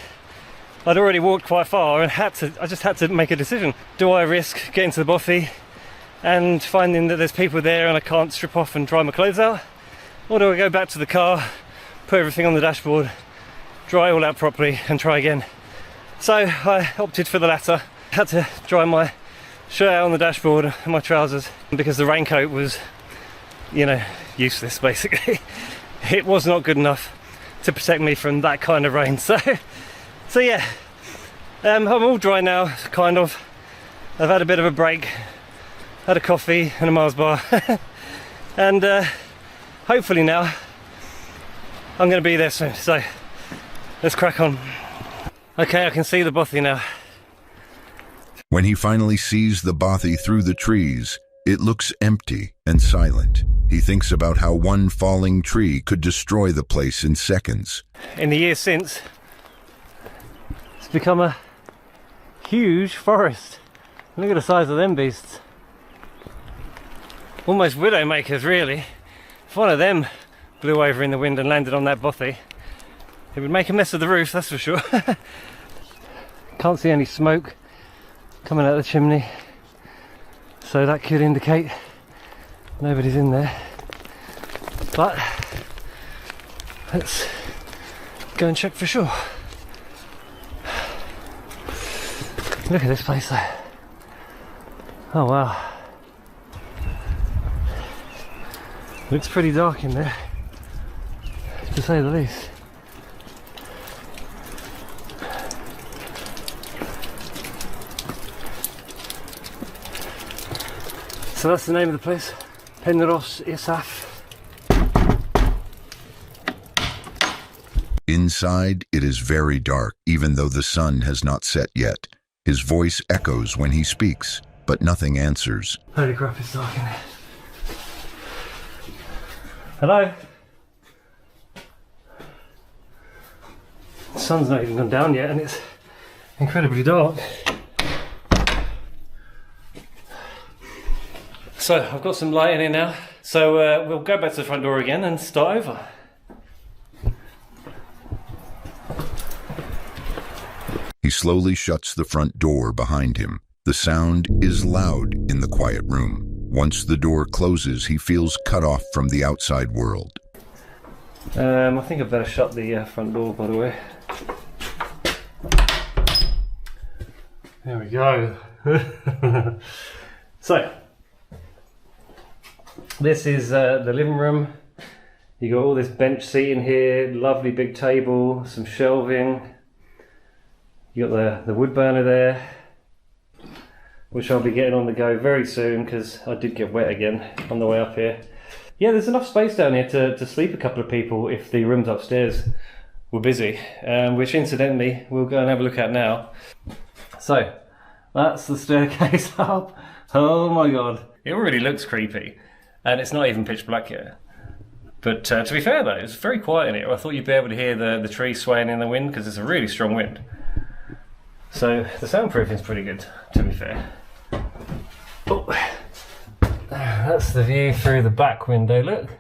I'd already walked quite far and I just had to make a decision. Do I risk getting to the Bothy and finding that there's people there and I can't strip off and dry my clothes out? Or do I go back to the car, put everything on the dashboard, dry it all out properly and try again? So I opted for the latter. I had to dry my shirt out on the dashboard and my trousers because the raincoat was you know, useless basically. It was not good enough to protect me from that kind of rain. So yeah, I'm all dry now, kind of. I've had a bit of a break, had a coffee and a Mars bar, and hopefully now I'm going to be there soon. So let's crack on. Okay, I can see the Bothy now. When he finally sees the Bothy through the trees, it looks empty and silent. He thinks about how one falling tree could destroy the place in seconds. In the years since, it's become a huge forest. Look at the size of them beasts. Almost widowmakers, really. If one of them blew over in the wind and landed on that Bothy, it would make a mess of the roof, that's for sure. Can't see any smoke coming out of the chimney, so that could indicate nobody's in there. But let's go and check for sure. Look at this place though. Oh wow. Looks pretty dark in there, to say the least. So that's the name of the place, Penros Isaf. Inside, it is very dark, even though the sun has not set yet. His voice echoes when he speaks, but nothing answers. Holy crap, it's dark in there. Hello? The sun's not even gone down yet and it's incredibly dark. So I've got some light in here now, so we'll go back to the front door again and start over. He slowly shuts the front door behind him. The sound is loud in the quiet room. Once the door closes, he feels cut off from the outside world. I think I'd better shut the front door, by the way. There we go. So, this is the living room. You got all this bench seat in here, lovely big table, some shelving. You got the wood burner there, which I'll be getting on the go very soon because I did get wet again on the way up here. Yeah, there's enough space down here to sleep a couple of people if the rooms upstairs were busy, which incidentally we'll go and have a look at now. So, that's the staircase up. Oh my god, it already looks creepy, and it's not even pitch black yet. But to be fair though, it's very quiet in here. I thought you'd be able to hear the trees swaying in the wind because it's a really strong wind. So the soundproofing's pretty good, to be fair. Oh, that's the view through the back window, look.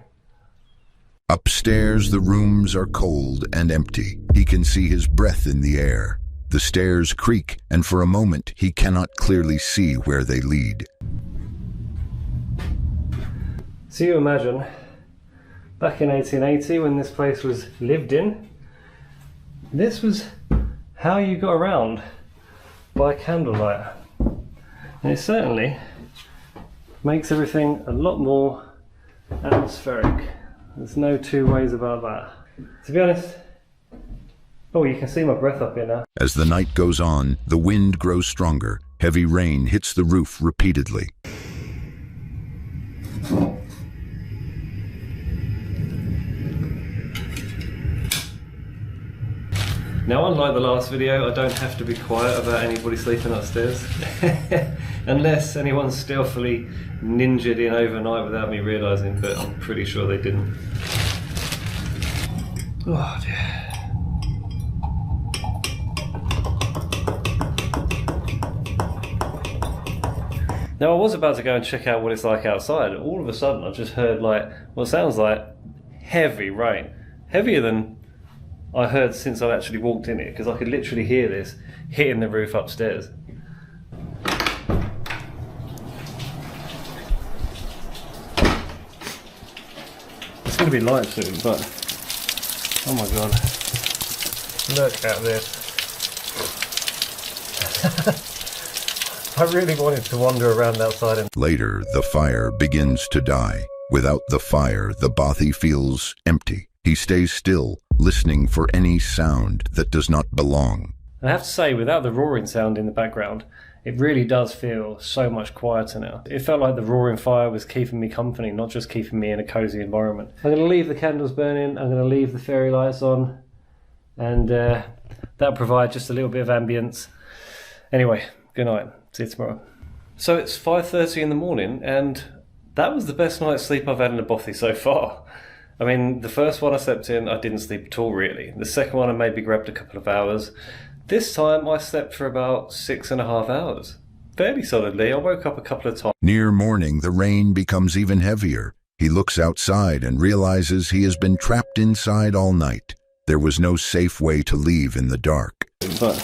Upstairs, the rooms are cold and empty. He can see his breath in the air. The stairs creak, and for a moment, he cannot clearly see where they lead. So you imagine, back in 1880, when this place was lived in, this was how you got around by candlelight. And it certainly makes everything a lot more atmospheric. There's no two ways about that. To be honest, oh, you can see my breath up here now. As the night goes on, the wind grows stronger. Heavy rain hits the roof repeatedly. Now, unlike the last video, I don't have to be quiet about anybody sleeping upstairs. Unless anyone stealthily ninjaed in overnight without me realising, but I'm pretty sure they didn't. Oh dear. Now, I was about to go and check out what it's like outside. All of a sudden, I just heard like what sounds like heavy rain. Heavier than I heard since I actually walked in here, because I could literally hear this hitting the roof upstairs. It's going to be light soon, but oh my god, look at this. I really wanted to wander around outside. Later, the fire begins to die. Without the fire, the Bothy feels empty. He stays still, listening for any sound that does not belong. I have to say, without the roaring sound in the background, it really does feel so much quieter now. It felt like the roaring fire was keeping me company, not just keeping me in a cosy environment. I'm going to leave the candles burning, I'm going to leave the fairy lights on, and that'll provide just a little bit of ambience. Anyway, good night. See you tomorrow. So it's 5:30 in the morning, and that was the best night's sleep I've had in a Bothy so far. I mean, the first one I slept in, I didn't sleep at all, really. The second one, I maybe grabbed a couple of hours. This time, I slept for about 6.5 hours. Fairly solidly. I woke up a couple of times. Near morning, the rain becomes even heavier. He looks outside and realizes he has been trapped inside all night. There was no safe way to leave in the dark. But,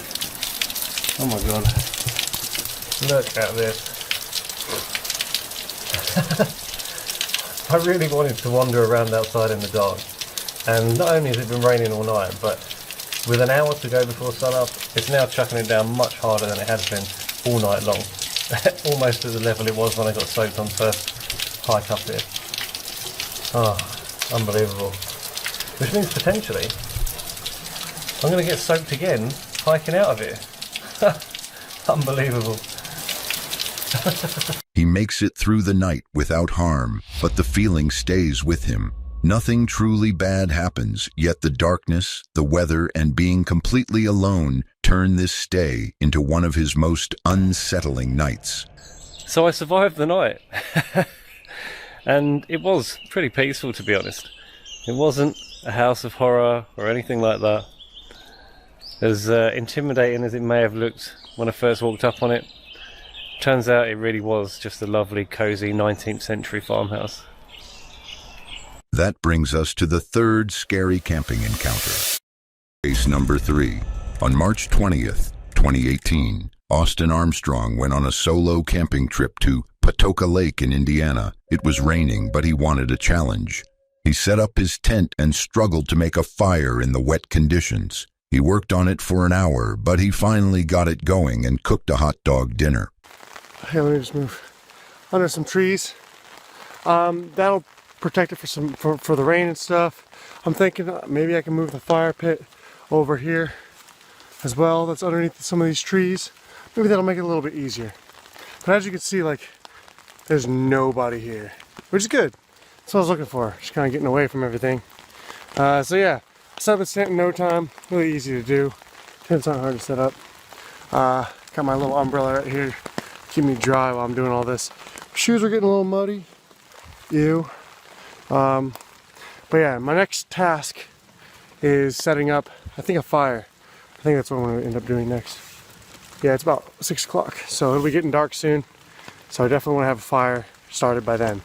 oh my god. Look at this. I really wanted to wander around outside in the dark, and not only has it been raining all night, but with an hour to go before sunup, it's now chucking it down much harder than it has been all night long. Almost at the level it was when I got soaked on first hike up here. Oh, unbelievable. Which means potentially I'm going to get soaked again hiking out of here. Unbelievable. He makes it through the night without harm, but the feeling stays with him. Nothing truly bad happens, yet the darkness, the weather, and being completely alone turn this stay into one of his most unsettling nights. So I survived the night. And it was pretty peaceful, to be honest. It wasn't a house of horror or anything like that. As intimidating as it may have looked when I first walked up on it, turns out it really was just a lovely, cosy 19th century farmhouse. That brings us to the third scary camping encounter. Case number 3. On March 20th, 2018, Austin Armstrong went on a solo camping trip to Patoka Lake in Indiana. It was raining, but he wanted a challenge. He set up his tent and struggled to make a fire in the wet conditions. He worked on it for an hour, but he finally got it going and cooked a hot dog dinner. Hey, let me just move under some trees. That'll protect it for the rain and stuff. I'm thinking maybe I can move the fire pit over here as well. That's underneath some of these trees. Maybe that'll make it a little bit easier. But as you can see, like, there's nobody here, which is good. That's what I was looking for. Just kind of getting away from everything. So yeah, set up a tent in no time. Really easy to do. Tent's not hard to set up. Got my little umbrella right here. Keep me dry while I'm doing all this. Shoes are getting a little muddy. Ew. But yeah, my next task is setting up, I think, a fire. I think that's what I'm going to end up doing next. Yeah, it's about 6 o'clock, so it'll be getting dark soon. So I definitely want to have a fire started by then.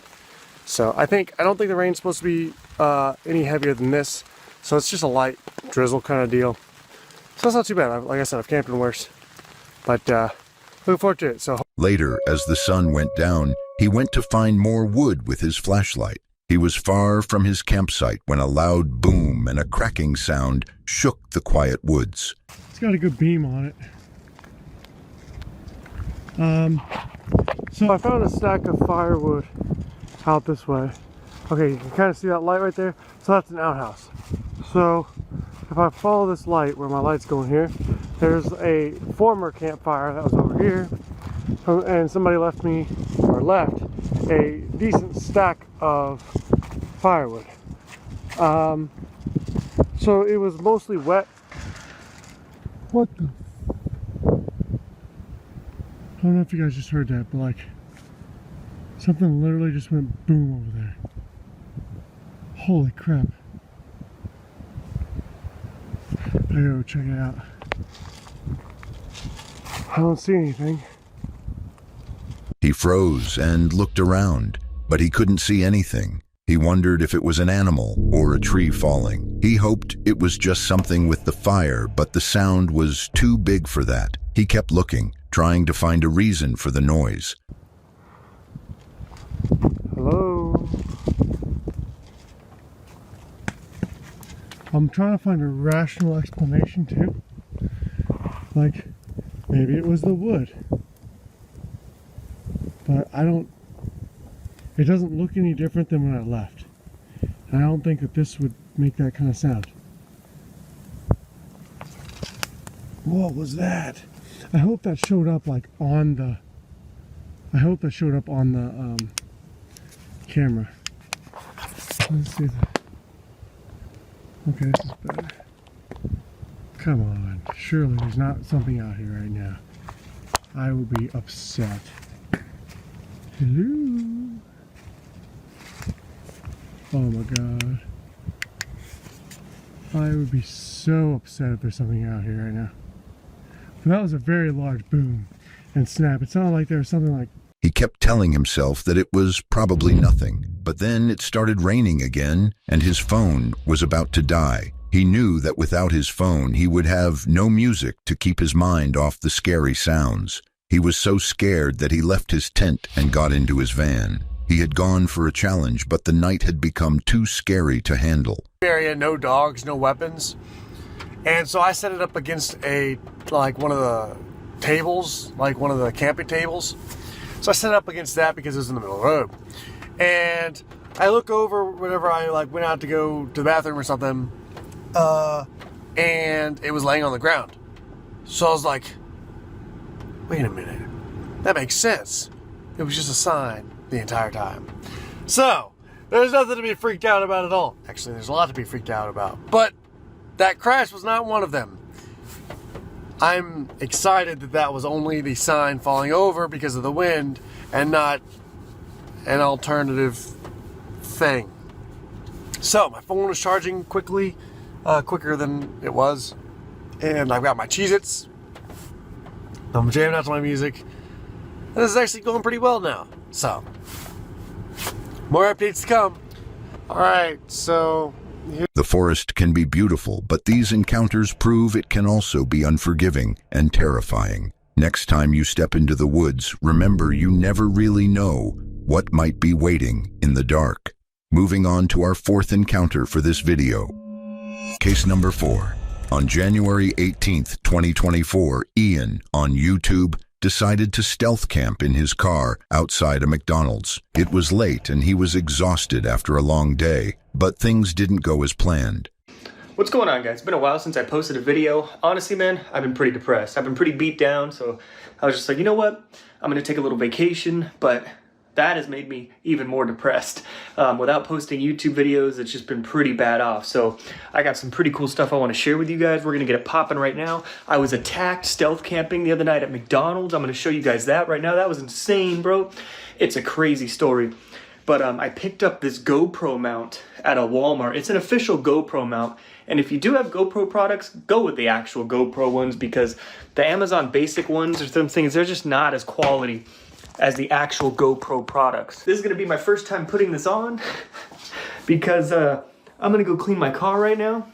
So I don't think the rain's supposed to be any heavier than this. So it's just a light drizzle kind of deal. So that's not too bad. Like I said, I've camped in worse. But looking forward to it. So later, as the sun went down, he went to find more wood with his flashlight. He was far from his campsite when a loud boom and a cracking sound shook the quiet woods. It's got a good beam on it. So I found a stack of firewood out this way. Okay, you can kind of see that light right there. So that's an outhouse. So if I follow this light, where my light's going here, there's a former campfire that was over here, and somebody left a decent stack of firewood. So it was mostly wet. What the? I don't know if you guys just heard that, but like something literally just went boom over there. Holy crap. I gotta go check it out. I don't see anything. He froze and looked around, but he couldn't see anything. He wondered if it was an animal or a tree falling. He hoped it was just something with the fire, but the sound was too big for that. He kept looking, trying to find a reason for the noise. Hello? I'm trying to find a rational explanation too. Like, maybe it was the wood. But It doesn't look any different than when I left. And I don't think that this would make that kind of sound. What was that? I hope that showed up like on the... I hope that showed up on the camera. Let's see. Okay, this is better. Come on. Surely there's not something out here right now. I will be upset. Hello? Oh my god. I would be so upset if there's something out here right now. But that was a very large boom and snap. It sounded like there was something like... He kept telling himself that it was probably nothing, but then it started raining again, and his phone was about to die. He knew that without his phone, he would have no music to keep his mind off the scary sounds. He was so scared that he left his tent and got into his van. He had gone for a challenge, but the night had become too scary to handle. Area, no dogs, no weapons. And so I set it up against one of the tables, like one of the camping tables. So I set it up against that because it was in the middle of the road. And I look over whenever I went out to go to the bathroom or something, and it was laying on the ground. So I was like, wait a minute, that makes sense. It was just a sign the entire time. So there's nothing to be freaked out about at all. Actually, there's a lot to be freaked out about. But that crash was not one of them. I'm excited that that was only the sign falling over because of the wind and not an alternative thing. So my phone was charging quickly, quicker than it was. And I've got my Cheez-Its. I'm jamming out to my music. And this is actually going pretty well now. So, more updates to come. Alright, so... The forest can be beautiful, but these encounters prove it can also be unforgiving and terrifying. Next time you step into the woods, remember you never really know what might be waiting in the dark. Moving on to our fourth encounter for this video. Case number 4. On January 18th, 2024, Ian, on YouTube, decided to stealth camp in his car outside a McDonald's. It was late and he was exhausted after a long day, but things didn't go as planned. What's going on, guys? It's been a while since I posted a video. Honestly, man, I've been pretty depressed. I've been pretty beat down, so I was just like, you know what? I'm gonna take a little vacation, but that has made me even more depressed. Without posting YouTube videos, it's just been pretty bad off. So I got some pretty cool stuff I want to share with you guys. We're gonna get it popping right now. I was attacked stealth camping the other night at McDonald's. I'm gonna show you guys that right now. That was insane, bro. It's a crazy story. But I picked up this GoPro mount at a Walmart. It's an official GoPro mount. And if you do have GoPro products, go with the actual GoPro ones, because the Amazon basic ones or some things, they're just not as quality as the actual GoPro products. This is gonna be my first time putting this on because I'm gonna go clean my car right now,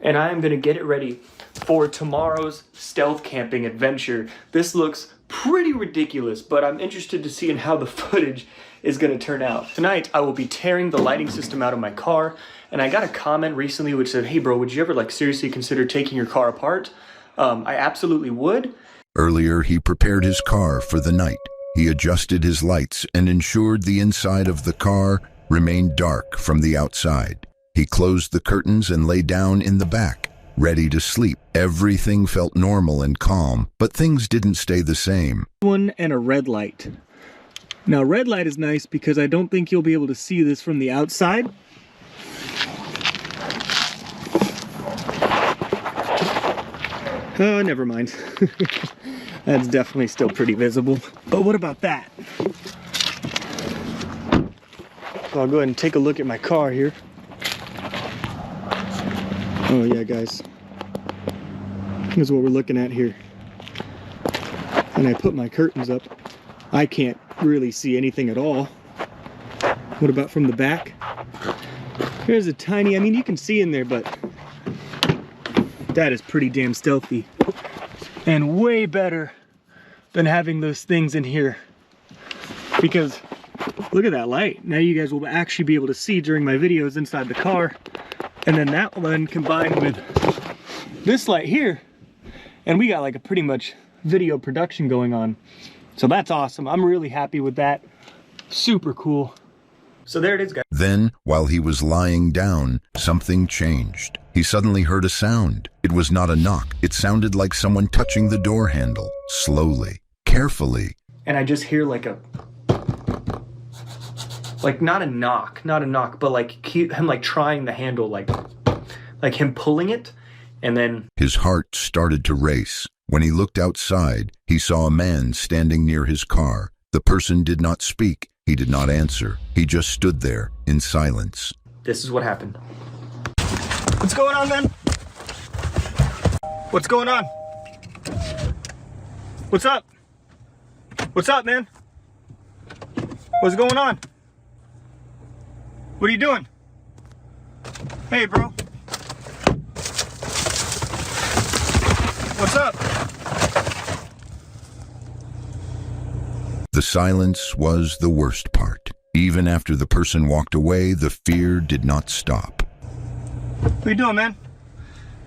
and I'm gonna get it ready for tomorrow's stealth camping adventure. This looks pretty ridiculous, but I'm interested to see in how the footage is gonna turn out. Tonight, I will be tearing the lighting system out of my car, and I got a comment recently which said, hey bro, would you ever seriously consider taking your car apart? I absolutely would. Earlier, he prepared his car for the night. He adjusted his lights and ensured the inside of the car remained dark from the outside. He closed the curtains and lay down in the back, ready to sleep. Everything felt normal and calm, but things didn't stay the same. One and a red light. Now, red light is nice because I don't think you'll be able to see this from the outside. Oh, never mind. That's definitely still pretty visible. But what about that? So I'll go ahead and take a look at my car here. Oh yeah, guys. Here's what we're looking at here. And I put my curtains up. I can't really see anything at all. What about from the back? Here's a tiny, I mean, you can see in there, but that is pretty damn stealthy. And way better than having those things in here. Because look at that light. Now you guys will actually be able to see during my videos inside the car. And then that one combined with this light here. And we got like a pretty much video production going on. So that's awesome. I'm really happy with that. Super cool. So there it is, guys. Then, while he was lying down, something changed. He suddenly heard a sound. It was not a knock. It sounded like someone touching the door handle, slowly, carefully. And I just hear like not a knock, but like him like trying the handle, like him pulling it, and then... His heart started to race. When he looked outside, he saw a man standing near his car. The person did not speak. He did not answer. He just stood there in silence. This is what happened. What's going on, man? What's going on? What's up? What's up, man? What's going on? What are you doing? Hey, bro. What's up? The silence was the worst part. Even after the person walked away, the fear did not stop. What you doing, man?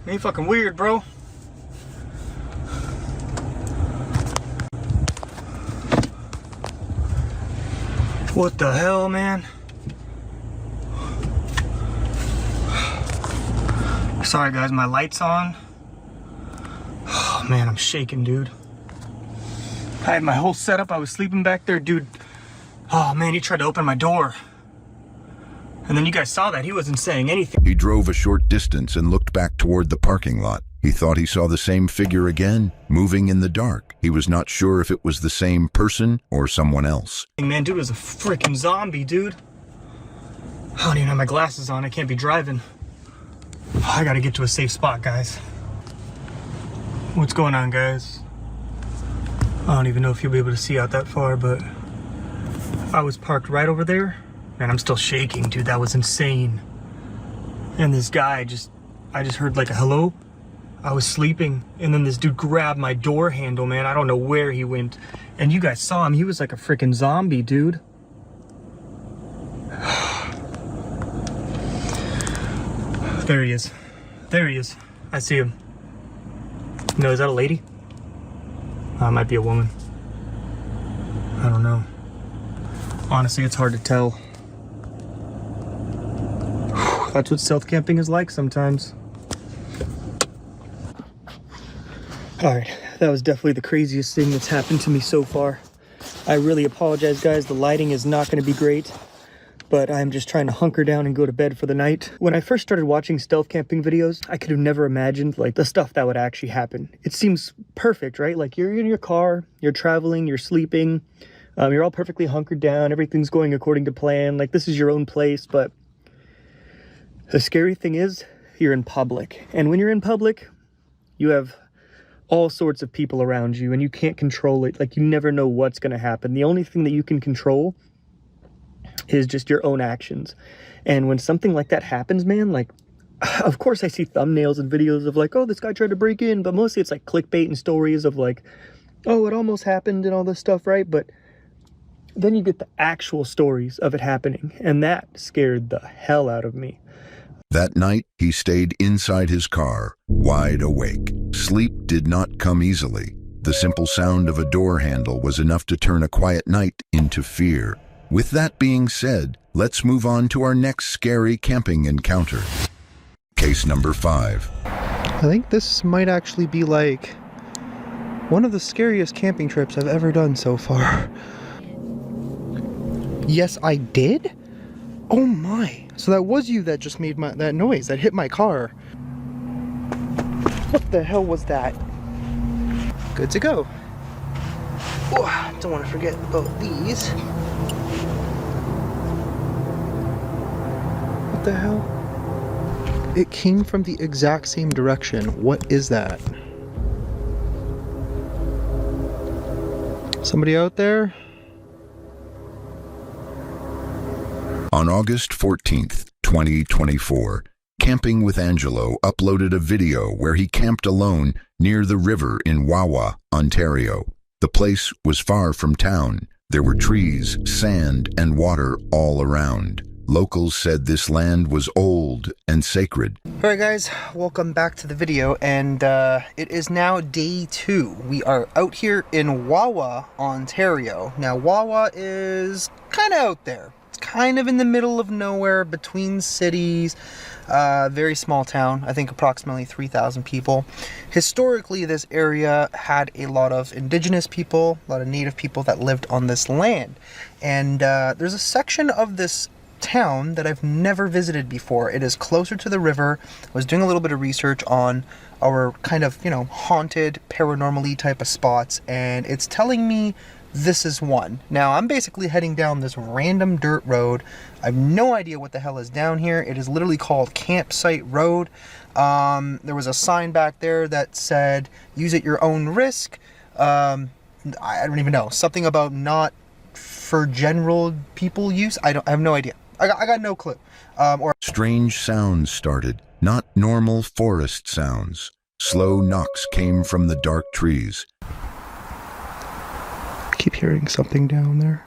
Ain't fucking weird, bro. What the hell, man? Sorry, guys, my light's on. Oh, man, I'm shaking, dude. I had my whole setup. I was sleeping back there, dude. Oh, man, he tried to open my door. And then you guys saw that. He wasn't saying anything. He drove a short distance and looked back toward the parking lot. He thought he saw the same figure again, moving in the dark. He was not sure if it was the same person or someone else. Man, dude was a freaking zombie, dude. I don't even have my glasses on. I can't be driving. Oh, I gotta get to a safe spot, guys. What's going on, guys? I don't even know if you'll be able to see out that far, but I was parked right over there. Man, I'm still shaking, dude. That was insane. And this guy I just heard like a hello. I was sleeping, and then this dude grabbed my door handle, man. I don't know where he went. And you guys saw him. He was like a freaking zombie, dude. There he is. There he is. I see him. No, is that a lady? It might be a woman. I don't know. Honestly, it's hard to tell. That's what stealth camping is like sometimes. Alright, that was definitely the craziest thing that's happened to me so far. I really apologize, guys. The lighting is not going to be great, but I'm just trying to hunker down and go to bed for the night. When I first started watching stealth camping videos, I could have never imagined like the stuff that would actually happen. It seems perfect, right? Like you're in your car, you're traveling, you're sleeping, you're all perfectly hunkered down, everything's going according to plan, like this is your own place. But the scary thing is you're in public, and when you're in public, you have all sorts of people around you and you can't control it. Like you never know what's going to happen. The only thing that you can control is just your own actions. And when something like that happens, man, like, of course I see thumbnails and videos of like, oh, this guy tried to break in, but mostly it's like clickbait and stories of like, oh, it almost happened and all this stuff, right? But then you get the actual stories of it happening, and that scared the hell out of me. That night, he stayed inside his car, wide awake. Sleep did not come easily. The simple sound of a door handle was enough to turn a quiet night into fear. With that being said, let's move on to our next scary camping encounter. Case number 5. I think this might actually be like one of the scariest camping trips I've ever done so far. Yes, I did? Oh my. So that was you that just made that noise, that hit my car. What the hell was that? Good to go. Oh, don't want to forget about these. What the hell? It came from the exact same direction. What is that? Somebody out there? On August 14th, 2024, Camping with Angelo uploaded a video where he camped alone near the river in Wawa, Ontario. The place was far from town. There were trees, sand, and water all around. Locals said this land was old and sacred. Alright guys, welcome back to the video, and it is now day 2. We are out here in Wawa, Ontario. Now Wawa is kind of out there. It's kind of in the middle of nowhere, between cities. Very small town, I think approximately 3,000 people. Historically, this area had a lot of indigenous people, a lot of native people that lived on this land. And there's a section of this town that I've never visited before. It is closer to the river. I was doing a little bit of research on our kind of, you know, haunted, paranormal-y type of spots, and it's telling me this is one. Now, I'm basically heading down this random dirt road. I have no idea what the hell is down here. It is literally called Campsite Road. There was a sign back there that said, use at your own risk. I don't even know. Something about not for general people use. I have no idea. I got no clue. Strange sounds started, not normal forest sounds. Slow knocks came from the dark trees. I keep hearing something down there.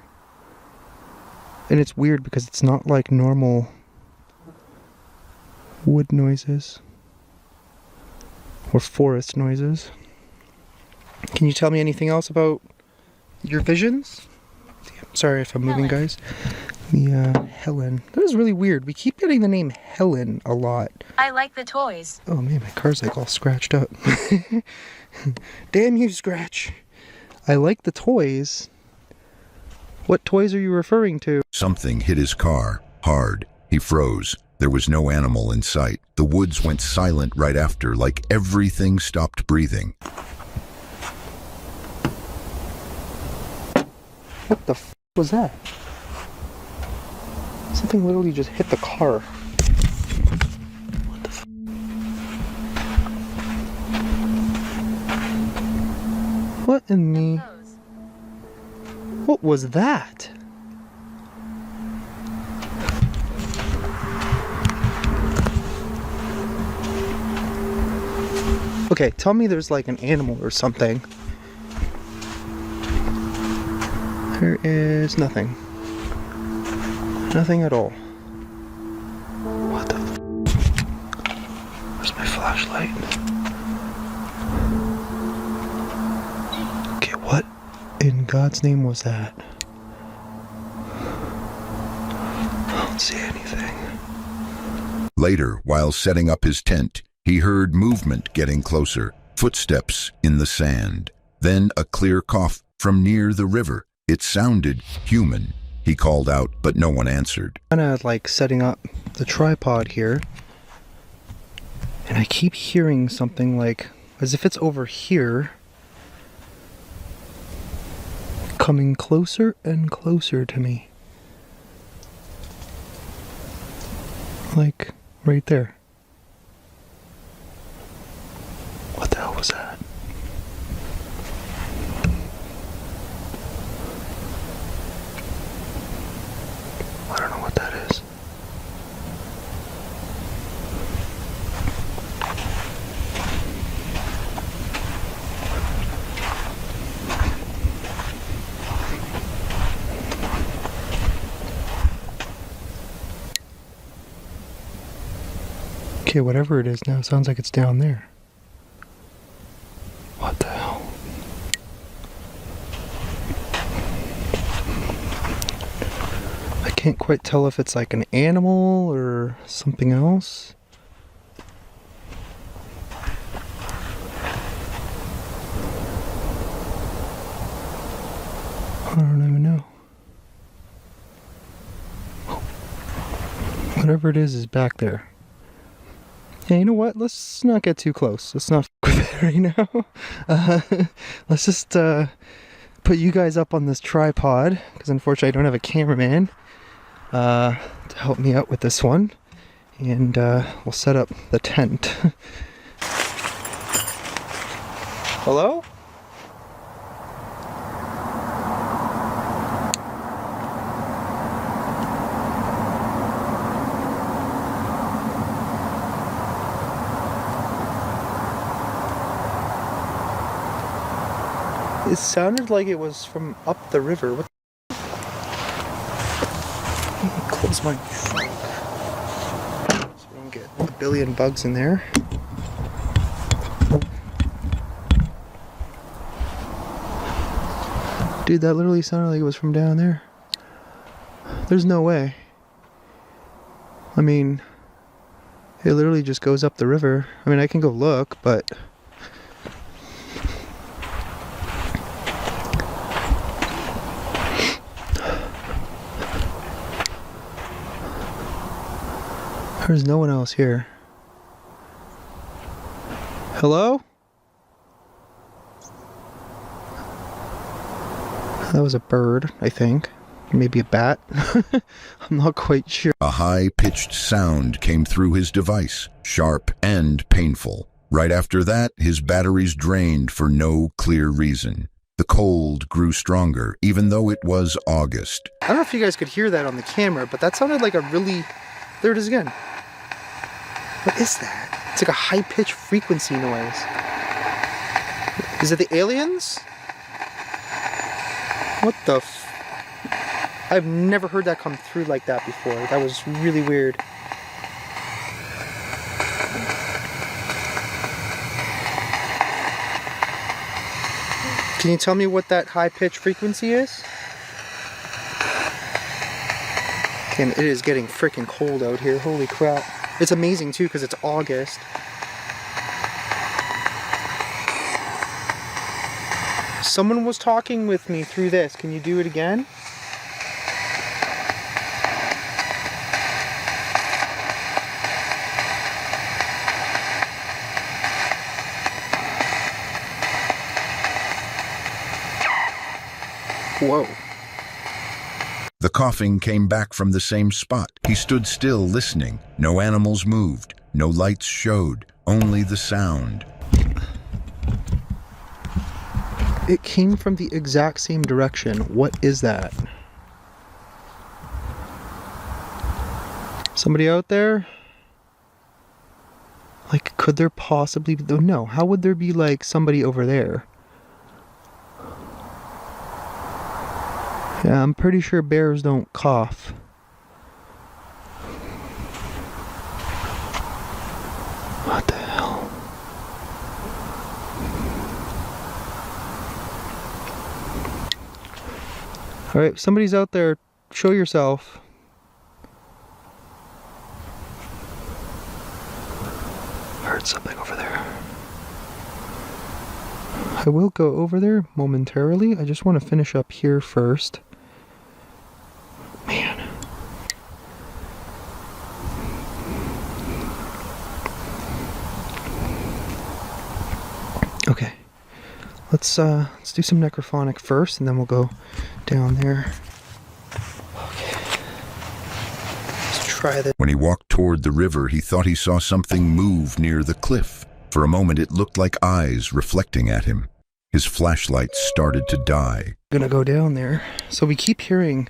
And it's weird because it's not like normal wood noises or forest noises. Can you tell me anything else about your visions? Sorry if I'm moving, guys. Helen. That was really weird. We keep getting the name Helen a lot. I like the toys. Oh man, my car's like all scratched up. Damn you, Scratch. I like the toys. What toys are you referring to? Something hit his car, hard. He froze. There was no animal in sight. The woods went silent right after, like everything stopped breathing. What the f was that? Something literally just hit the car. What the f? What in the... What was that? Okay, tell me there's like an animal or something. There is nothing. Nothing at all. What the f? Where's my flashlight? Okay, what in God's name was that? I don't see anything. Later, while setting up his tent, he heard movement getting closer, footsteps in the sand, then a clear cough from near the river. It sounded human. He called out, but no one answered. I'm kind of like setting up the tripod here, and I keep hearing something like, as if it's over here, coming closer and closer to me. Like, right there. What the hell was that? I don't know what that is. Okay, whatever it is now, sounds like it's down there. What the hell? I can't quite tell if it's like an animal or something else. I don't even know. Whatever it is back there. Yeah, you know what? Let's not get too close. Let's not f with it right now. Let's just put you guys up on this tripod, because unfortunately I don't have a cameraman to help me out with this one. And we'll set up the tent. Hello? It sounded like it was from up the river. What? Let me close my trunk so we don't get a billion bugs in there. Dude, that literally sounded like it was from down there. There's no way. I mean, it literally just goes up the river. I mean, I can go look, but... There's no one else here. Hello? That was a bird, I think. Maybe a bat. I'm not quite sure. A high-pitched sound came through his device, sharp and painful. Right after that, his batteries drained for no clear reason. The cold grew stronger, even though it was August. I don't know if you guys could hear that on the camera, but that sounded like a really... There it is again. What is that? It's like a high-pitched frequency noise. Is it the aliens? What the f... I've never heard that come through like that before. That was really weird. Can you tell me what that high-pitched frequency is? Damn, it is getting freaking cold out here. Holy crap. It's amazing too because it's August. Someone was talking with me through this. Can you do it again? Whoa. The coughing came back from the same spot. He stood still listening. No animals moved. No lights showed. Only the sound. It came from the exact same direction. What is that? Somebody out there? Like, could there possibly be... No, how would there be, like, somebody over there? Yeah, I'm pretty sure bears don't cough. What the hell? Alright, somebody's out there. Show yourself. I heard something over there. I will go over there momentarily. I just want to finish up here first. Man. Okay. Let's do some necrophonic first, and then we'll go down there. Okay. Let's try this. When he walked toward the river, he thought he saw something move near the cliff. For a moment, it looked like eyes reflecting at him. His flashlight started to die. I'm gonna go down there. So we keep hearing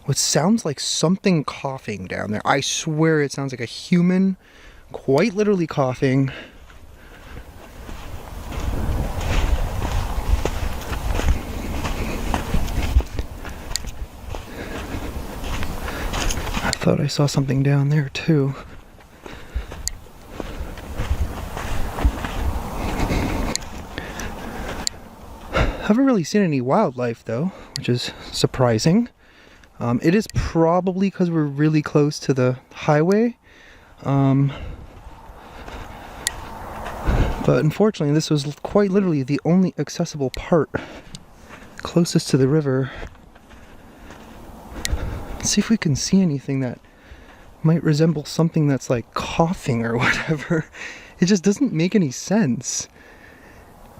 what sounds like something coughing down there. I swear it sounds like a human, quite literally coughing. I thought I saw something down there too. I haven't really seen any wildlife though, which is surprising. It is probably because we're really close to the highway. But unfortunately this was quite literally the only accessible part closest to the river. Let's see if we can see anything that might resemble something that's like coughing or whatever. It just doesn't make any sense.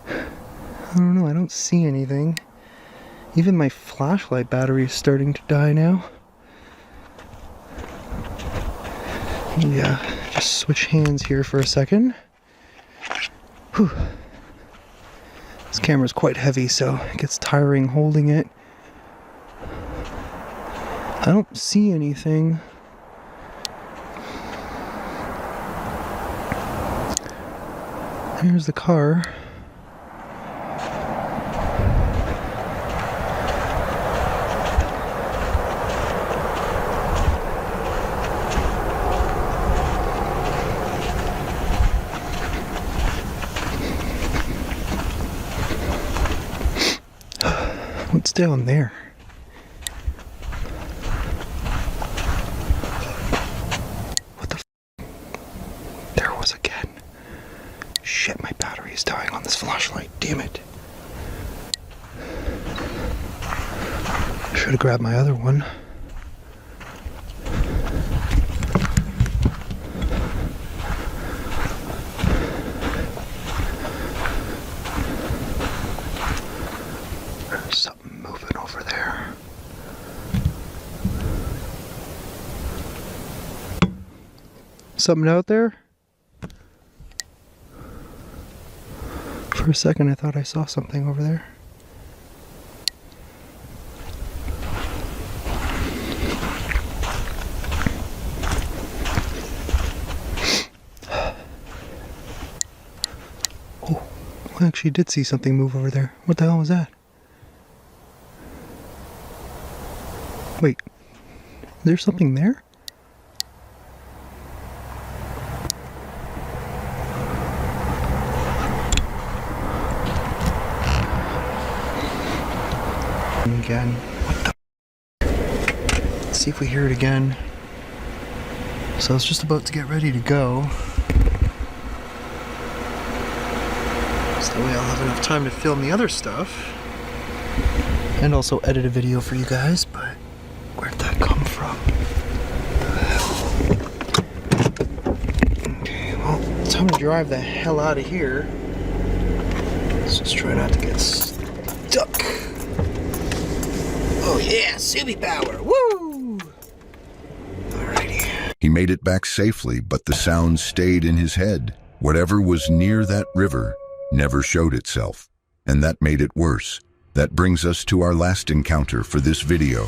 I don't know, I don't see anything. Even my flashlight battery is starting to die now. Yeah, just switch hands here for a second. Whew. This camera's quite heavy, so it gets tiring holding it. I don't see anything. There's the car. What's down there? Try to grab my other one. There's something moving over there. Something out there? For a second I thought I saw something over there. Oh, I actually did see something move over there. What the hell was that? Wait, there's something there? Again. What the? Let's see if we hear it again. So I was just about to get ready to go. So that way I'll have enough time to film the other stuff. And also edit a video for you guys, but where'd that come from? Okay, well, it's time to drive the hell out of here. Let's just try not to get stuck. Oh yeah, Subi power, woo! Alrighty. He made it back safely, but the sound stayed in his head. Whatever was near that river never showed itself, and that made it worse. That brings us to our last encounter for this video.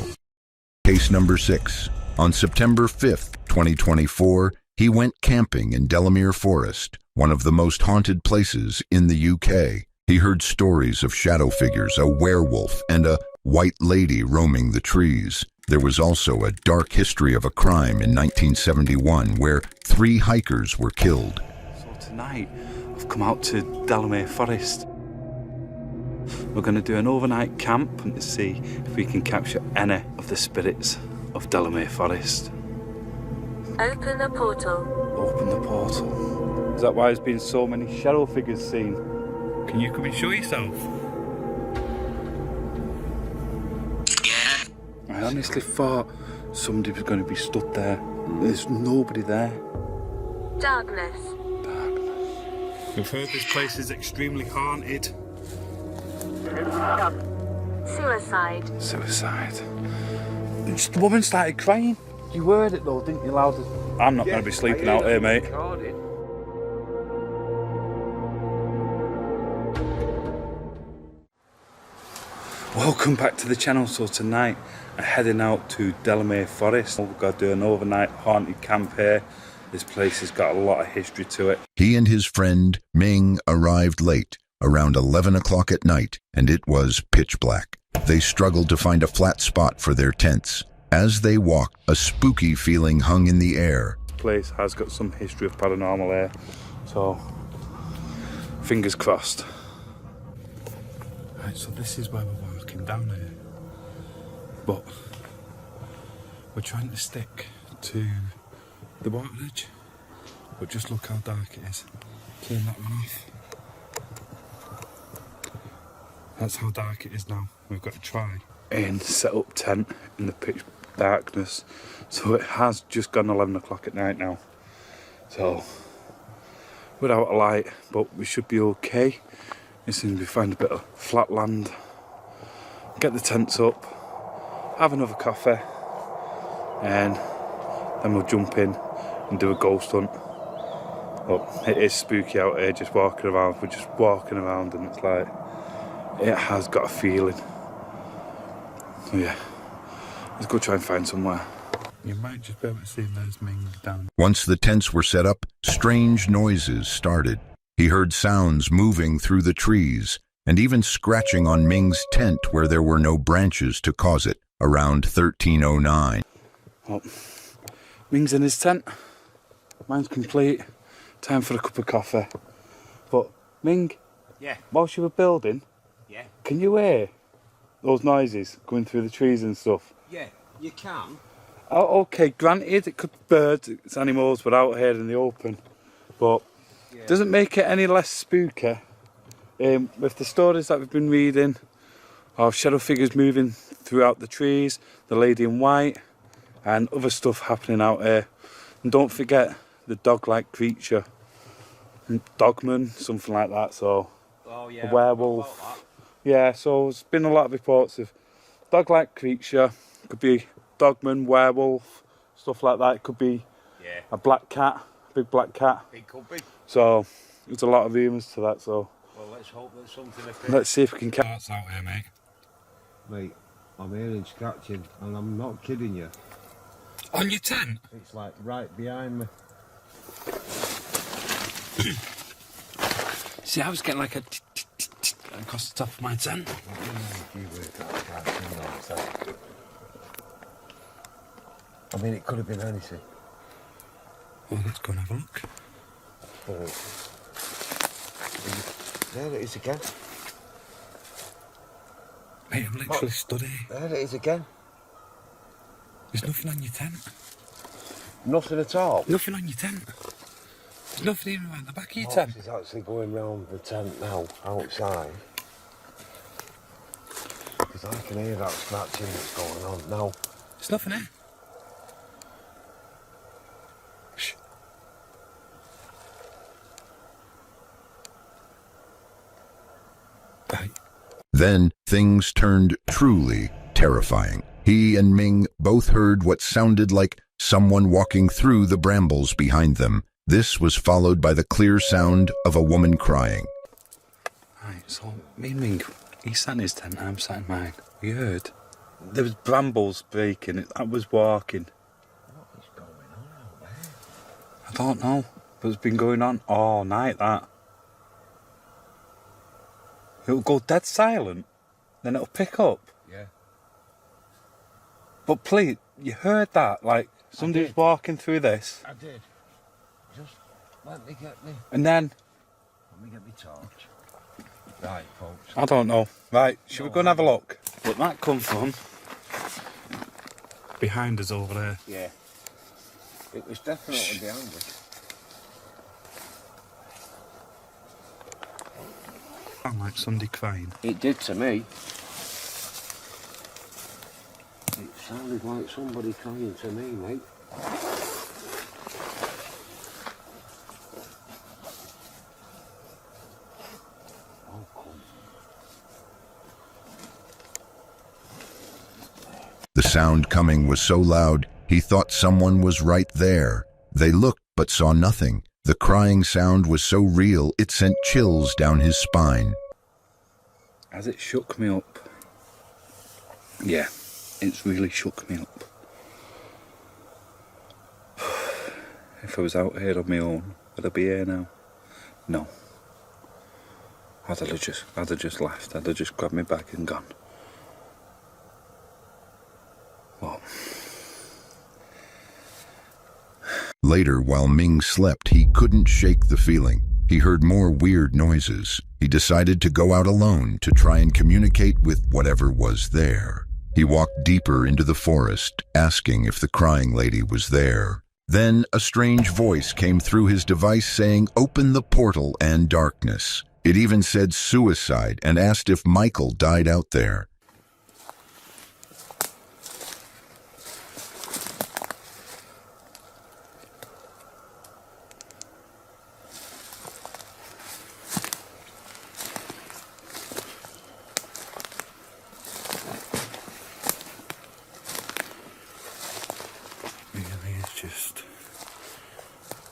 Case number 6. On September 5th, 2024, he went camping in Delamere Forest, one of the most haunted places in the UK. He heard stories of shadow figures, a werewolf, and a white lady roaming the trees. There was also a dark history of a crime in 1971 where 3 hikers were killed. So tonight, I've come out to Delamere Forest. We're going to do an overnight camp and to see if we can capture any of the spirits of Delamere Forest. Open the portal. Open the portal. Is that why there's been so many shadow figures seen? Can you come and show yourself? I honestly thought somebody was going to be stood there. There's nobody there. Darkness. We've heard this place is extremely haunted. Suicide. Suicide. The woman started crying. You heard it though, didn't you, loud? I'm not going to be sleeping out here, mate. Welcome back to the channel. So tonight I'm heading out to Delamere Forest. We've got to do an overnight haunted camp here. This place has got a lot of history to it. He and his friend Ming arrived late, around 11 o'clock at night, and it was pitch black. They struggled to find a flat spot for their tents. As they walked, a spooky feeling hung in the air. This place has got some history of paranormal here, so fingers crossed. Right, so this is where we're walking down here, but we're trying to stick to the water edge, but just look how dark it is. Turn that one off. That's how dark it is now. We've got to try and set up tent in the pitch darkness. So it has just gone 11 o'clock at night now. So without a light, but we should be okay. As soon as we find a bit of flat land, get the tents up, have another coffee, and then we'll jump in and do a ghost hunt. But it is spooky out here just walking around. We're just walking around and it's like, it has got a feeling. So yeah, let's go try and find somewhere. You might just be able to see those Ming down. Once the tents were set up, strange noises started. He heard sounds moving through the trees, and even scratching on Ming's tent where there were no branches to cause it, around 1309. Well, Ming's in his tent. Mine's complete. Time for a cup of coffee. But Ming, yeah, whilst you were building, yeah, can you hear those noises going through the trees and stuff? yeah, you can. Oh, okay, granted, it could be birds, it's animals, we're out here in the open, but yeah, doesn't make it any less spooky. With the stories that we've been reading of shadow figures moving throughout the trees, the lady in white, and other stuff happening out here. And don't forget the dog-like creature, dogman, something like that. So a werewolf. Yeah, so there's been a lot of reports of dog-like creature. Could be dogman, werewolf, stuff like that. It could be a black cat, big black cat. It could be. So there's a lot of rumours to that. So Well, let's hope there's something. let's see if we can catch. Cats out here, mate. Mate, I'm hearing scratching, and I'm not kidding you. On your tent? It's like right behind me. See, I was getting like a across the top of my tent. I mean, it could have been anything. Well, let's go and have a look. There it is again. Mate, I'm literally stood here. There it is again. There's nothing on your tent. Nothing at all? Nothing on your tent. There's nothing even around the back of your Fox tent. is actually going round the tent now, outside. Because I can hear that scratching that's going on now. There's nothing here. Shh. Right. Then things turned truly terrifying. He and Ming both heard what sounded like someone walking through the brambles behind them. This was followed by the clear sound of a woman crying. Right, so me and Ming, he sat in his tent, I'm sat in mine. We heard there was brambles breaking. I was walking. What is going on out there? I don't know, but it's been going on all night. That it'll go dead silent, then it'll pick up. Yeah. But please, you heard that? Like somebody's walking through this. I did. Just let me get me. And then. Let me get me torch. Right, folks. I don't know. Right, should we go and have a look? But that come from behind us over there. Yeah. It was definitely behind us. Sound like somebody crying. It did to me. It sounded like somebody crying to me, mate. The sound coming was so loud, he thought someone was right there. They looked but saw nothing. The crying sound was so real, it sent chills down his spine. As it shook me up. Yeah, it's really shook me up. If I was out here on my own, would I be here now? No. I'd have just left. I'd have just grabbed my bag and gone. What? Later, while Ming slept, he couldn't shake the feeling. He heard more weird noises. He decided to go out alone to try and communicate with whatever was there. He walked deeper into the forest, asking if the crying lady was there. Then a strange voice came through his device saying, "Open the portal and darkness." It even said suicide and asked if Michael died out there. Really is just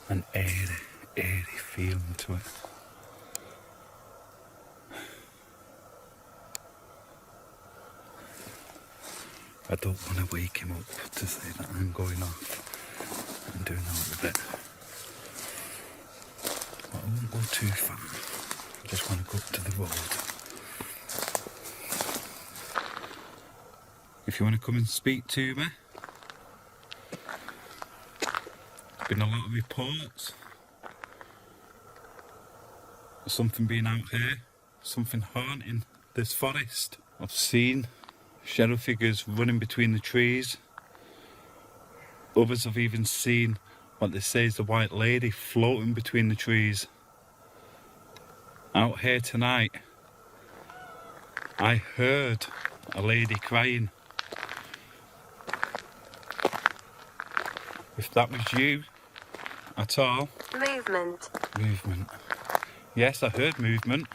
an airy feeling to it. I don't want to wake him up to say that I'm going off and doing a little bit. But I won't go too far. I just want to go up to the road. If you want to come and speak to me. There's been a lot of reports of something being out here, something haunting this forest. I've seen shadow figures running between the trees. Others have even seen what they say is the white lady floating between the trees. Out here tonight, I heard a lady crying. if that was you at all. Movement. Movement. Yes, I heard movement.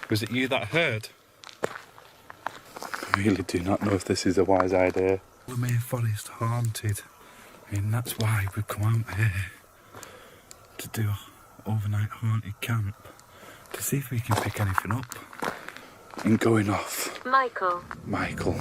Was it you that heard? I really do not know if this is a wise idea. Delamere Forest haunted. I mean, that's why we've come out here to do an overnight haunted camp, to see if we can pick anything up. And going off. Michael. Michael.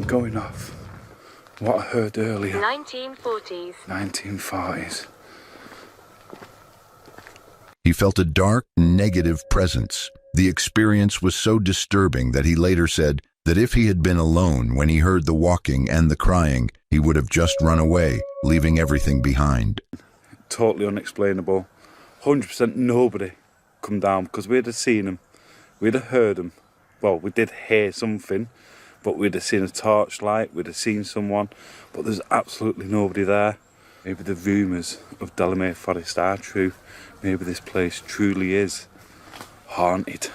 Going off what I heard earlier. 1940s. 1940s. He felt a dark, negative presence. The experience was so disturbing that he later said that if he had been alone when he heard the walking and the crying, he would have just run away, leaving everything behind. Totally unexplainable. 100% nobody come down, because we'd have seen him. We'd have heard him. Well, we did hear something, but we'd have seen a torchlight, we'd have seen someone, but there's absolutely nobody there. Maybe the rumours of Delamere Forest are true. Maybe this place truly is haunted.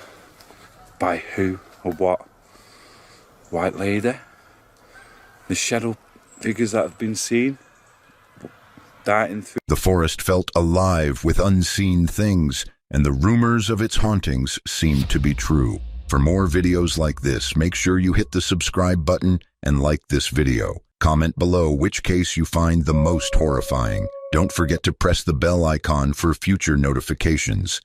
By who or what? White lady? The shadow figures that have been seen? Darting through. The forest felt alive with unseen things, and the rumours of its hauntings seemed to be true. For more videos like this, make sure you hit the subscribe button and like this video. Comment below which case you find the most horrifying. Don't forget to press the bell icon for future notifications.